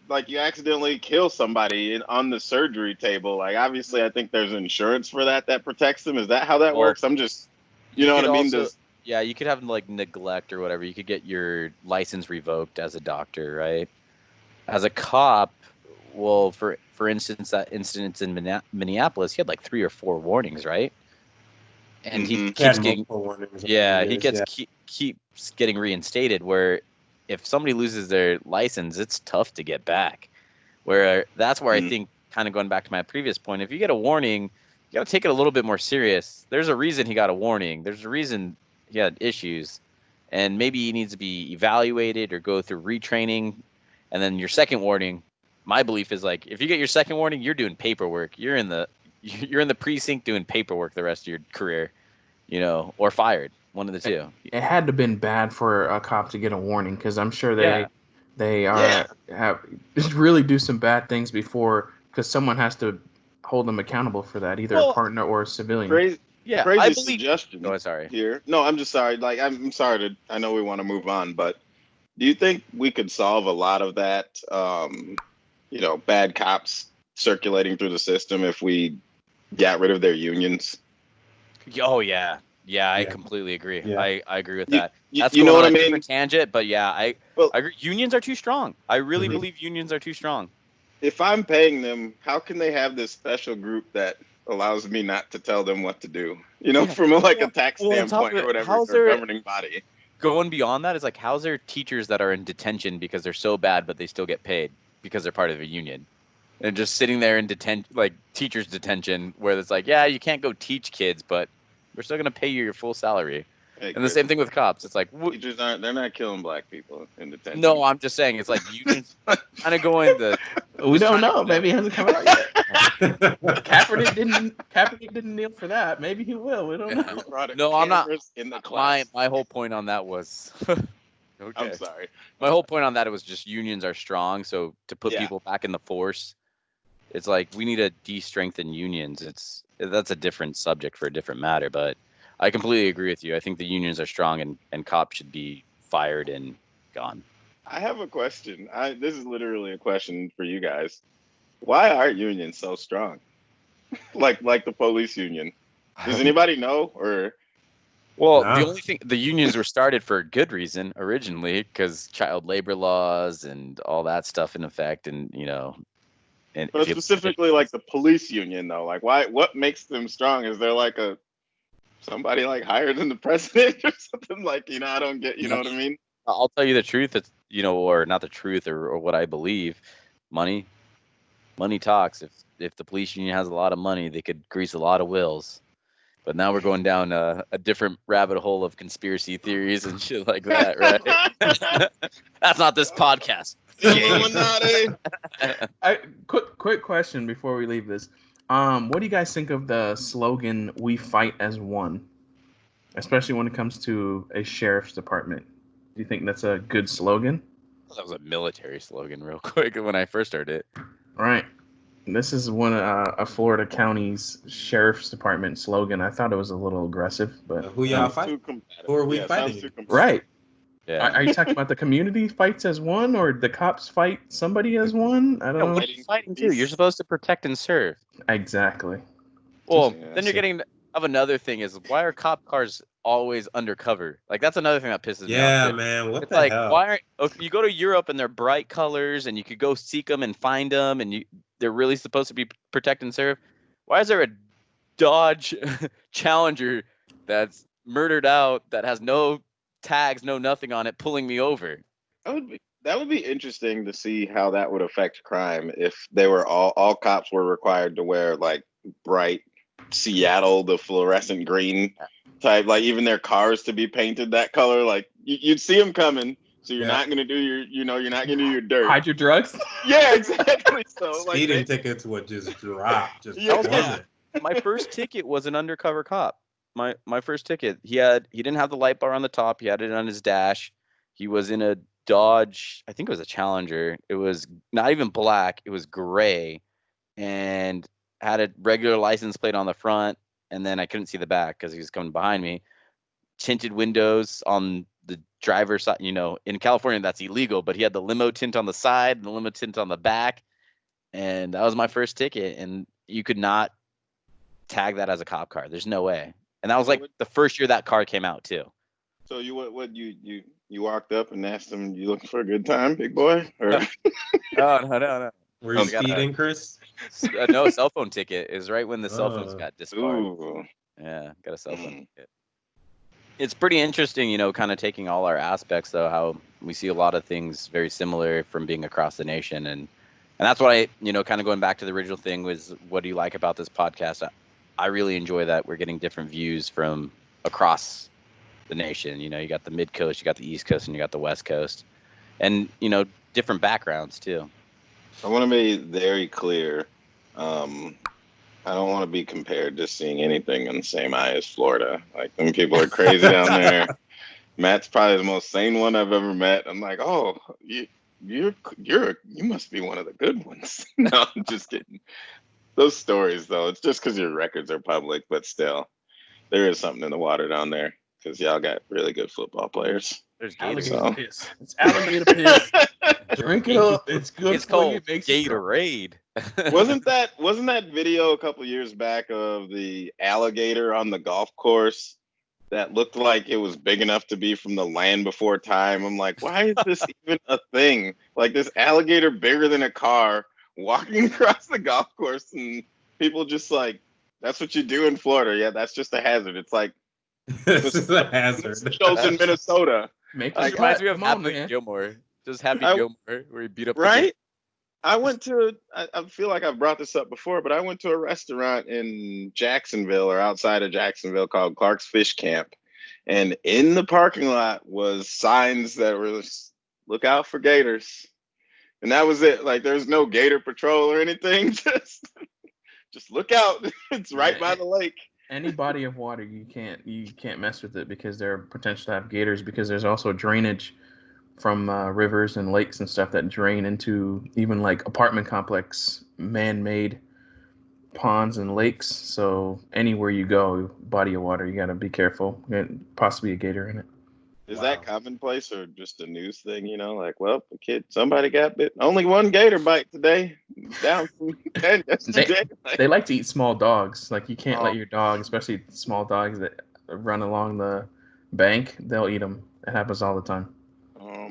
like you accidentally kill somebody on the surgery table. Like, obviously, I think there's insurance for that protects them. Is that how that Well, works? I'm just, you you know what could I mean? also, yeah, you could have like neglect or whatever. You could get your license revoked as a doctor, right? As a cop, well, for instance, that incident in Minneapolis, he had like 3 or 4 warnings, right? And he Hmm. He had keeps getting, multiple warnings over the yeah, he years. gets Yeah. keeps getting reinstated. Where if somebody loses their license, it's tough to get back. Where that's where I Hmm. think, kind of going back to my previous point, if you get a warning, you got to take it a little bit more serious. There's a reason he got a warning. There's a reason he had issues, and maybe he needs to be evaluated or go through retraining. And then your second warning, my belief is like, if you get your second warning, you're doing paperwork. You're in the precinct doing paperwork the rest of your career, or fired. One of the two. It had to been bad for a cop to get a warning because I'm sure Yeah. they Yeah. have really do some bad things before because someone has to hold them accountable for that, either a Well, partner or a civilian. Crazy, yeah, I crazy believe. suggestion Oh, sorry. here. No, I'm just sorry. Like, I'm sorry to. I know we want to move on, but do you think we could solve a lot of that? Bad cops circulating through the system if we got rid of their unions. Oh yeah, yeah, I Yeah. completely agree. Yeah. I agree with You, that. you, That's you going know on what I a mean? different tangent, but yeah, Well, I agree. Unions are too strong. I really Mhm. believe unions are too strong. if I'm paying them, how can they have this special group that allows me not to tell them what to do? Yeah. From like a Well, tax well, on top standpoint of or it, whatever, how's or there governing body. going beyond that? Is like, how's there teachers that are in detention because they're so bad, but they still get paid because they're part of a union, and just sitting there in detention, like teachers detention, where it's like, yeah, you can't go teach kids, but we're still gonna pay you your full salary. Hey, And the Chris, same thing with cops. It's like, teachers they're not killing black people in detention. no, I'm just saying, it's like unions kind of going the We just don't trying to know. go down. Maybe it hasn't come out yet. Kaepernick didn't kneel for that. Maybe he will. We don't Yeah. know. Brought No, I'm not. cameras in the My class. my whole point on that was I'm okay. sorry. My whole point on that was just unions are strong, so to put Yeah. people back in the force, it's like we need to de-strengthen unions. That's a different subject for a different matter, but I completely agree with you. I think the unions are strong, and cops should be fired and gone. I have a question. This is literally a question for you guys. Why are unions so strong? Like the police union. Does anybody know? Or Well, the No. only thing, the unions were started for a good reason originally, because child labor laws and all that stuff in effect, and and if but you specifically like the police union though, like why? What makes them strong? Is there like somebody like higher than the president or something? Like, I don't get. You know what I mean? I'll tell you the truth. It's or not the truth, or what I believe. Money, money talks. If the police union has a lot of money, they could grease a lot of wheels. But now we're going down a different rabbit hole of conspiracy theories and shit like that, right? That's not this podcast. Illuminati. Quick question before we leave this. What do you guys think of the slogan "We fight as one," especially when it comes to a sheriff's department? Do you think that's a good slogan? That was a military slogan, real quick, when I first heard it. All right. This is one of Florida County's sheriff's department slogan. I thought it was a little aggressive, but Who y'all Sounds fight? too combative. Who are we Yeah, fighting sounds too against? combative. right. Yeah. Are you talking about the community fights as one, or the cops fight somebody as one? I Yeah, don't know. what are you fighting to? You're supposed to protect and serve. Exactly. Well, Yeah. then you're getting of another thing is, why are cop cars always undercover. Like that's another thing that pisses me off. Yeah, Too. man. What It's the like hell? why aren't if you go to Europe and they're bright colors and you could go seek them and find them and they're really supposed to be protect and serve. Why is there a Dodge Challenger that's murdered out that has no tags, no nothing on it, pulling me over? That would be interesting to see how that would affect crime if they were all cops were required to wear like bright Seattle, the fluorescent green type, like even their cars to be painted that color. Like you'd see them coming, so you're not gonna do you're not gonna do your dirt. Hide your drugs. Yeah, exactly. So like Speeding tickets would just drop. Just Yeah. plummet. My first ticket was an undercover cop. My first ticket. He didn't have the light bar on the top. He had it on his dash. He was in a Dodge, I think it was a Challenger. It was not even black. It was gray, and had a regular license plate on the front. And then I couldn't see the back because he was coming behind me. Tinted windows on the driver's side. You know, in California that's illegal, but he had the limo tint on the side and the limo tint on the back. And that was my first ticket. And you could not tag that as a cop car. There's no way. And that was like the first year that car came out too. So you walked up and asked him, "You looking for a good time, big boy?" Or No. Were you I got a- speeding, Chris? No, a cell phone ticket is right when the cell phones got discarded. ooh, Yeah, got a cell phone ticket. It's pretty interesting, you know, kind of taking all our aspects though, how we see a lot of things very similar from being across the nation, and that's why, you know, kind of going back to the original thing was, what do you like about this podcast? I really enjoy that we're getting different views from across the nation. You know, you got the Midcoast, you got the East Coast, and you got the West Coast, and you know, different backgrounds too. I want to be very clear. I don't want to be compared to seeing anything in the same eye as Florida. Like, them people are crazy down there. Matt's probably the most sane one I've ever met. I'm like, oh, you must be one of the good ones. No, I'm just kidding. Those stories though, it's just because your records are public, but still, there is something in the water down there because y'all got really good football players. There's gators. Alligator So- piss. It's alligator piss. Drink it up. It's good It's for called you. It makes you strong. Gatorade. wasn't that video a couple years back of the alligator on the golf course that looked like it was big enough to be from the land before time? I'm like, why is this even a thing? Like, this alligator bigger than a car walking across the golf course, and people just like, that's what you do in Florida. Yeah, that's just a hazard. It's like This is a hazard. shows in Minnesota, Make It us reminds me of Come on, Happy man. Gilmore. Just Happy I- Gilmore, where he beat up the right? gator. I feel like I've brought this up before, but I went to a restaurant in Jacksonville or outside of Jacksonville called Clark's Fish Camp. And in the parking lot was signs that were, look out for gators. And that was it. Like, there's no gator patrol or anything. Just look out. It's right by the lake. Any body of water, you can't mess with it because there are potential to have gators, because there's also drainage from rivers and lakes and stuff that drain into even like apartment complex man-made ponds and lakes. So anywhere you go, body of water, you got to be careful. Possibly a gator in it. Is that commonplace or just a news thing? You know, like, well, somebody got bit. Only one gator bite today. Down from 10 yesterday. They like to eat small dogs. Like, you can't Oh. let your dog, especially small dogs that run along the bank, they'll eat them. It happens all the time.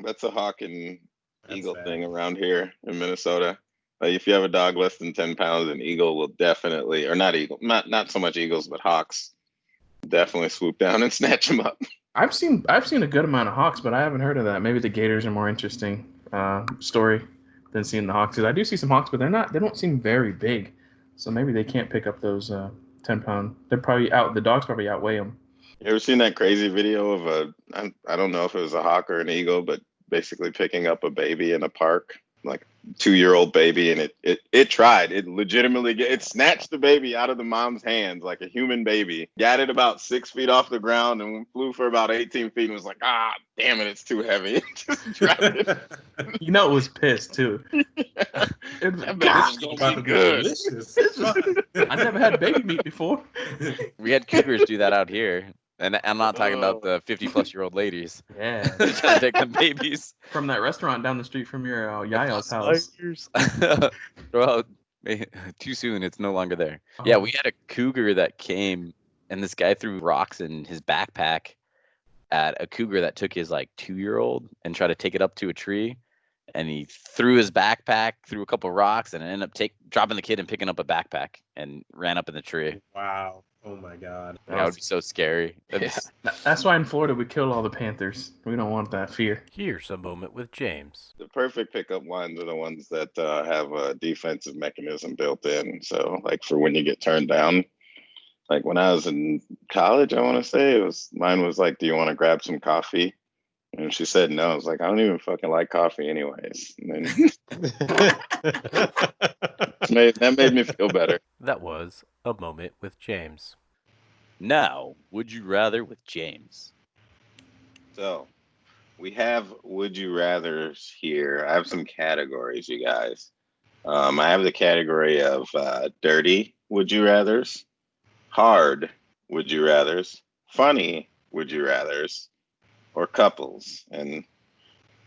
That's a hawk and That's eagle bad. thing around here in Minnesota. Like, if you have a dog less than 10 pounds, an eagle will definitely, or not so much eagles, but hawks definitely swoop down and snatch them up. I've seen a good amount of hawks, but I haven't heard of that. Maybe the gators are more interesting story than seeing the hawks. 'Cause I do see some hawks, but they don't seem very big. So maybe they can't pick up those 10-pound. They're probably out. The dogs probably outweigh them. You ever seen that crazy video of I don't know if it was a hawk or an eagle, but basically picking up a baby in a park, like 2-year-old baby, and it tried. It legitimately it snatched the baby out of the mom's hands like a human baby, got it about 6 feet off the ground, and flew for about 18 feet and was like, ah, damn it, it's too heavy. Just dropped it. You know, it was pissed too. That baby's gonna About be to be good. delicious. I never had baby meat before. We had cougars do that out here, and I'm not talking about the 50-plus-year-old ladies Yeah, trying to take them babies. from that restaurant down the street from your Yaya's house. Well, too soon. It's no longer there. Yeah, we had a cougar that came and this guy threw rocks in his backpack at a cougar that took his like 2-year-old and tried to take it up to a tree. And he threw his backpack, threw a couple rocks, and ended up dropping the kid and picking up a backpack and ran up in the tree. Wow. Oh my God. That would be so scary. That's why in Florida we kill all the panthers. We don't want that fear. Here's a moment with James. The perfect pickup lines are the ones that have a defensive mechanism built in. So, like for when you get turned down, like when I was in college, I want to say mine was like, "Do you want to grab some coffee?" And she said no. I was like, "I don't even fucking like coffee, anyways." And then that made me feel better. That was a moment with James. Now, would you rather with James? So, we have would you rather's here. I have some categories, you guys. I have the category of dirty would you rather's, hard would you rather's, funny would you rather's, or couples. And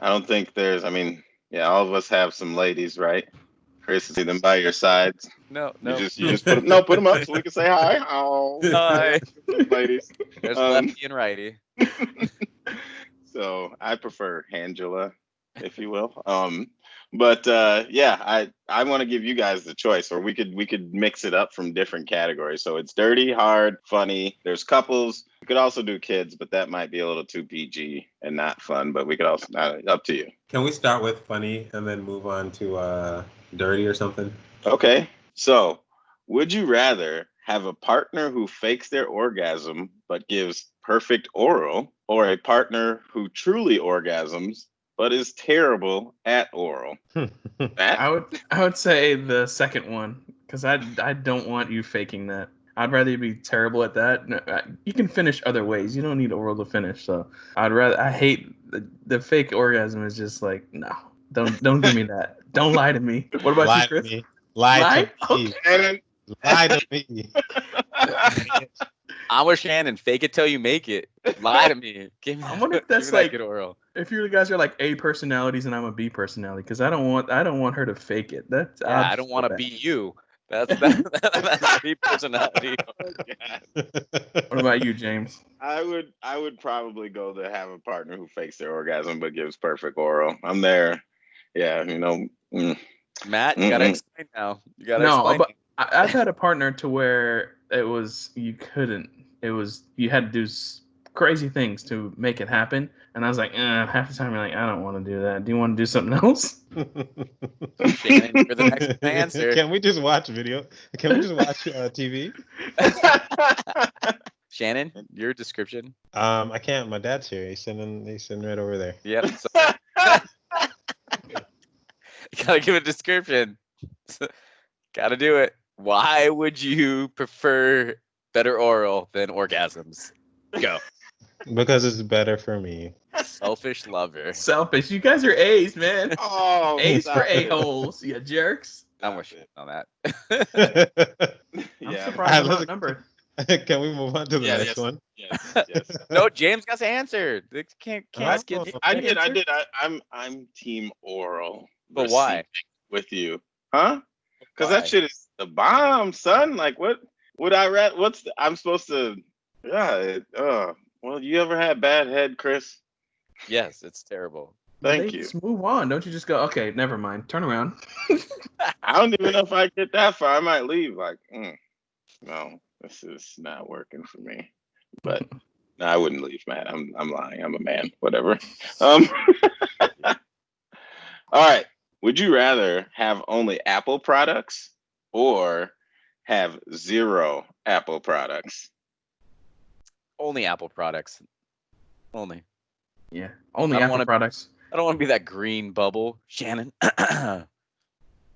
I don't think all of us have some ladies, right? Chris, see them by your sides. No. You just put them up so we can say hi. Oh, Hi. ladies. There's lefty and righty. So I prefer Angela, if you will. But I want to give you guys the choice, or we could mix it up from different categories. So it's dirty, hard, funny. There's couples. We could also do kids, but that might be a little too PG and not fun. But we could also up to you. Can we start with funny and then move on to dirty or something? Okay. So would you rather have a partner who fakes their orgasm but gives perfect oral, or a partner who truly orgasms but is terrible at oral? Matt? I would say the second one, because I don't want you faking that. I'd rather you be terrible at that. No, you can finish other ways. You don't need oral to finish. So I hate the fake orgasm. Is just like, no, don't give me that. Don't lie to me. What about Lie you, Chris? to me. Lie to me. Okay. Lie to me. I'm with Shannon. Fake it till you make it. Lie to me. Give me I wonder if give me that's that like good oral. if you guys are like A personalities and I'm a B personality, because I don't want her to fake it. That's Yeah, I don't want to be you. That's the personality. Oh, God. What about you, James? I would probably go to have a partner who fakes their orgasm but gives perfect oral. I'm there. Yeah, Matt, you gotta explain now. You gotta No, explain. but I've had a partner to where it was you couldn't. It was you had to do crazy things to make it happen, and I was like, half the time you're like, I don't want to do that. Do you want to do something else? Shannon, you're the next answer. Can we just watch video? Can we just watch TV? Shannon, your description. I can't. My dad's here. He's sitting right over there. Yep. So, you gotta give a description. Gotta do it. Why would you prefer better oral than orgasms? Go. Because it's better for me. Selfish lover. Selfish. You guys are A's, man. Oh, A's stop for it. a-holes. You jerks. I'm with you on that. I'm Yeah. surprised I'm let's- outnumbered. Can we move on to the next one? Yes. No, James got to answer. They can't Oh. skip. I did. I'm team oral. But why? Receiving with you, huh? Because Why? that shit is the bomb, son. Like, what would I read? I'm supposed to? Yeah. Well, you ever had bad head, Chris? Yes, it's terrible. Thank you. Just move on. Don't you just go, okay, never mind. Turn around. I don't even know if I get that far. I might leave. Like, no, this is not working for me. But no, I wouldn't leave, man. I'm lying. I'm a man. Whatever. All right. Would you rather have only Apple products or have zero Apple products? Only Apple products. Only. Yeah. Only I don't Apple wanna- products. I don't want to be that green bubble. Shannon.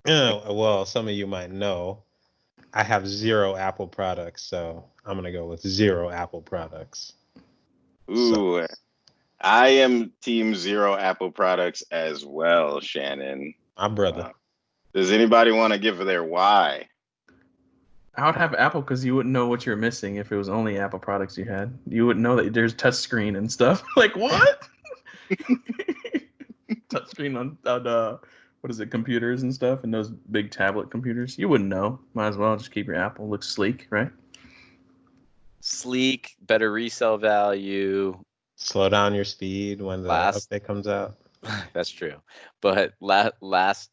Well, some of you might know I have zero Apple products, so I'm gonna go with zero Apple products. Ooh, I am team zero Apple products as well, Shannon. My brother. Does anybody want to give their why? I would have Apple because you wouldn't know what you're missing if it was only Apple products you had. You wouldn't know that there's touchscreen and stuff. Like, what? Touchscreen on what is it, computers and stuff, and those big tablet computers. You wouldn't know. Might as well just keep your Apple. Looks sleek, right? sleek, better resale value. Slow down your speed when the Last, update comes out. that's true, but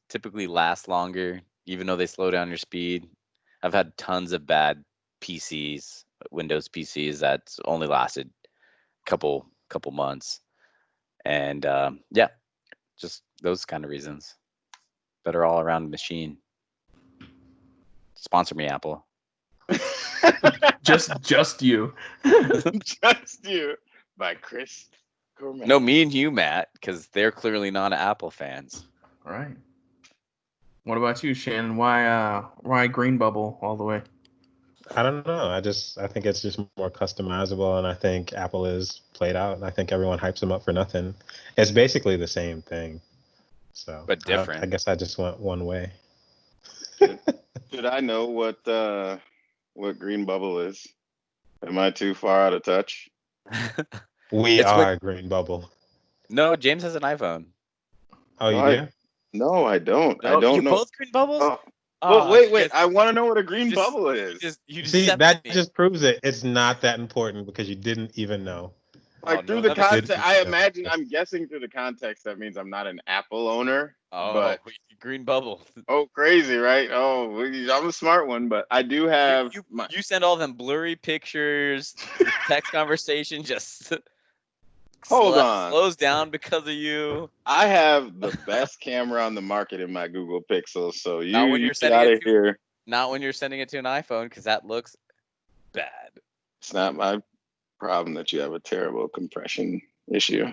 typically last longer, even though they slow down your speed. I've had tons of bad PCs, Windows PCs that's only lasted couple months, and yeah, just those kind of reasons. Better all around machine. Sponsor me, Apple. Just you. Just You by Chris Gourmet. No, me and you, Matt, because they're clearly not Apple fans. All right. What about you, Shannon? Why Green Bubble all the way? I don't know. I think it's just more customizable, and I think Apple is played out. And I think everyone hypes them up for nothing. It's basically the same thing. So, But different. I guess I just went one way. Should I know what Green Bubble is? Am I too far out of touch? We It's are Green Bubble. No, James has an iPhone. Oh, you No, do? No, I don't. I No, don't you're know. both green bubbles. Oh, Oh, wait. I want to know what a green bubble is. You just See, stepped that in me. just proves it. It's not that important because you didn't even know. Like no, through the that makes- context, I imagine. I'm guessing through the context that means I'm not an Apple owner. Oh, But green bubble. crazy, right? I'm a smart one, but I do have You send all them blurry pictures, text conversation just Hold on. slows down because of you. I have the best camera on the market in my Google Pixel, so Not when you you're get sending out it of to here. Not when you're sending it to an iPhone, because that looks bad. It's not my problem that you have a terrible compression issue.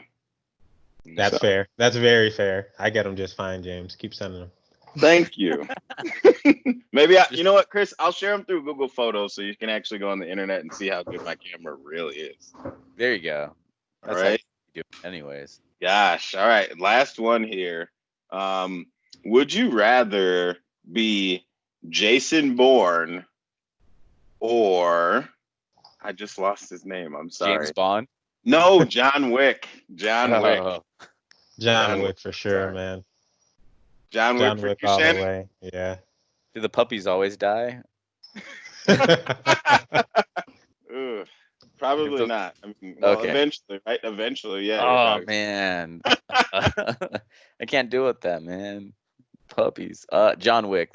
That's So, fair. That's very fair. I get them just fine, James. Keep sending them. thank you. Maybe you know what, Chris? I'll share them through Google Photos so you can actually go on the internet and see how good my camera really is. There you go. All That's right. how you do it anyways. Gosh. All right. Last one here. Would you rather be Jason Bourne or I just lost his name. I'm sorry. James Bond. No, John Wick. John Wick. Oh, John Wick for sure, sorry. man. John John Wick for Wick you, all the Shannon? way. Yeah. do the puppies always die? Ugh, probably those- not. I mean, well, Okay. eventually, right? Eventually, yeah. your Oh dog's- man, I can't deal with that, man. Puppies. John Wick.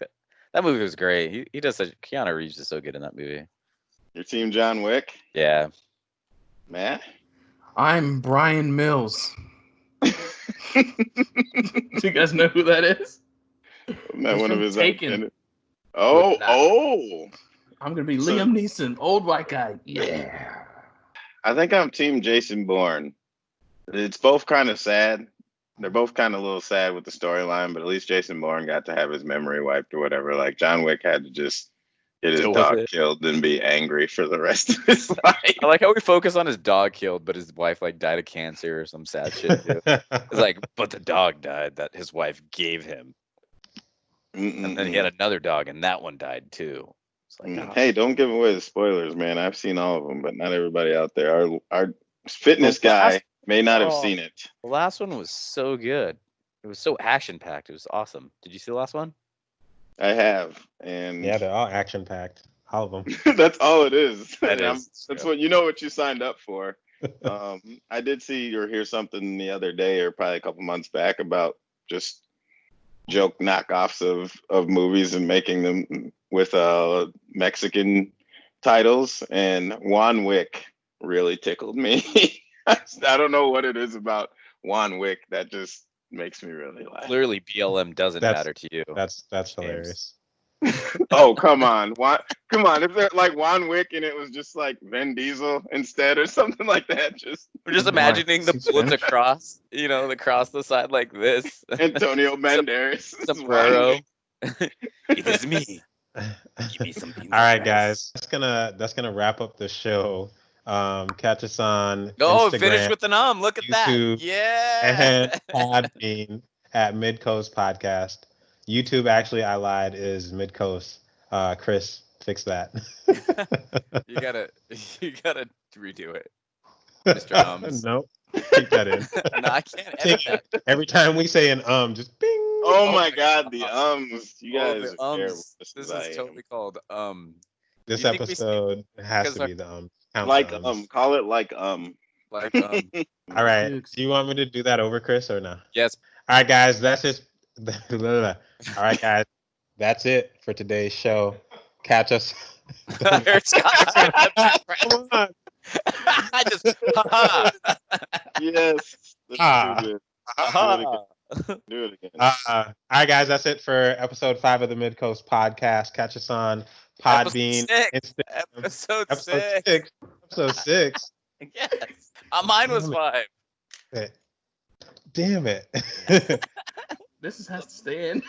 That movie was great. He does such. Keanu Reeves is so good in that movie. Your team, John Wick, Yeah. Matt. I'm Brian Mills. Do you guys know who that is? Not He's one of from his Taken. Oh. I'm gonna be So- Liam Neeson, old white guy. Yeah. I think I'm team Jason Bourne. It's both kind of sad. They're both kind of a little sad with the storyline, but at least Jason Bourne got to have his memory wiped or whatever. Like John Wick had to just get his Deal with dog it. killed and be angry for the rest of his life. I like how we focus on his dog killed, but his wife like died of cancer or some sad shit too. It's like, but the dog died that his wife gave him, and then he had another dog, and that one died too. It's like, oh. Hey, don't give away the spoilers, man. I've seen all of them, but not everybody out there. Our fitness The last- guy may not have Oh. seen it. The last one was so good. It was so action packed. It was awesome. Did you see the last one? I have, and Yeah, they're all action packed. All of them. that's all it is. That And is that's true. what you know what you signed up for. I did see or hear something the other day, or probably a couple months back, about just joke knockoffs of movies and making them with Mexican titles. And Juan Wick really tickled me. I don't know what it is about Juan Wick that just makes me really laugh. Clearly, BLM doesn't That's- matter to you. That's James. hilarious. Oh, come on. Come on. If they're like Juan Wick and it was just like Vin Diesel instead or something like that, just We're just Why? imagining the He's bullets Spanish? across, across the side like this. Antonio Banderas. is Juan Sombrero. Wick. It is me. Give me some All right, guys. That's gonna wrap up the show. Catch us on Oh, Instagram finish with an Look at YouTube, that. Yeah. and Podbean at Midcoast Podcast. YouTube, actually, I lied, is Midcoast. Chris, fix that. you gotta redo it. Mr. Ums. Nope. Keep that in. No, I can't edit that. Every time we say an just bing. Oh Oh my my God, the God. You guys the are terrible. ums. Just This as I is am. totally called This you think we episode has because to our- be the Count Like the ums. call it like Like All right. Do you want me to do that over, Chris, or no? yes. All right, guys. That's it. All right, guys. That's it for today's show. Catch us. Scott's gonna have to Come on. I just haha. Yes, that's Ah. too good. Haha. Do it again. All right, guys. That's it for episode 5 of the Midcoast podcast. Catch us on Podbean, Instagram. Episode Episode 6. 6. Episode 6. Yes. Mine was 5. Damn it. This has to stay in.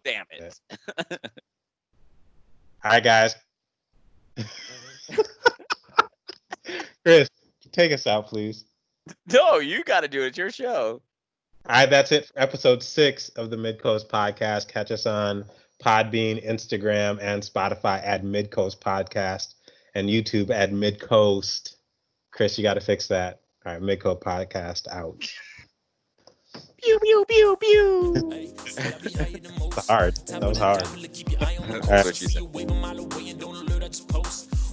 Damn it. All right, guys. Chris, take us out, please. No, you got to do it. It's your show. All right, that's it for episode 6 of the Midcoast podcast. Catch us on Podbean, Instagram, and Spotify at Midcoast Podcast, and YouTube at Midcoast. Chris, you got to fix that. All right, Midcoast Podcast out. Pew, pew, pew, pew. Hard. That was hard. That's what she said.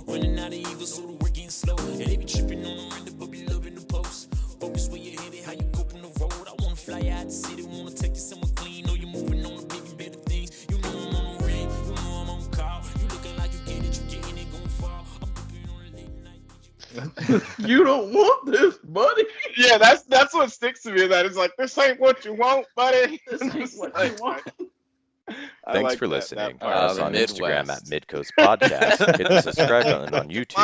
Running out of evil, so the work getting slow. And they be tripping on the render, but be loving the post. Focus where you're headed, how you cope on the road. I wanna fly out the city, wanna take you somewhere clean. Know you're moving on to big and better things. You know I'm on the ring, you know I'm on call. You looking like you get it, you getting it, gon' fall. I'm dipping on a late night. You don't want this, buddy. Yeah, that's what sticks to me. That it's like this ain't what you want, buddy. This ain't what you want. I Thanks like for that listening. part. Follow us on Midwest. Instagram at Midcoast Podcast. Hit the subscribe button on YouTube.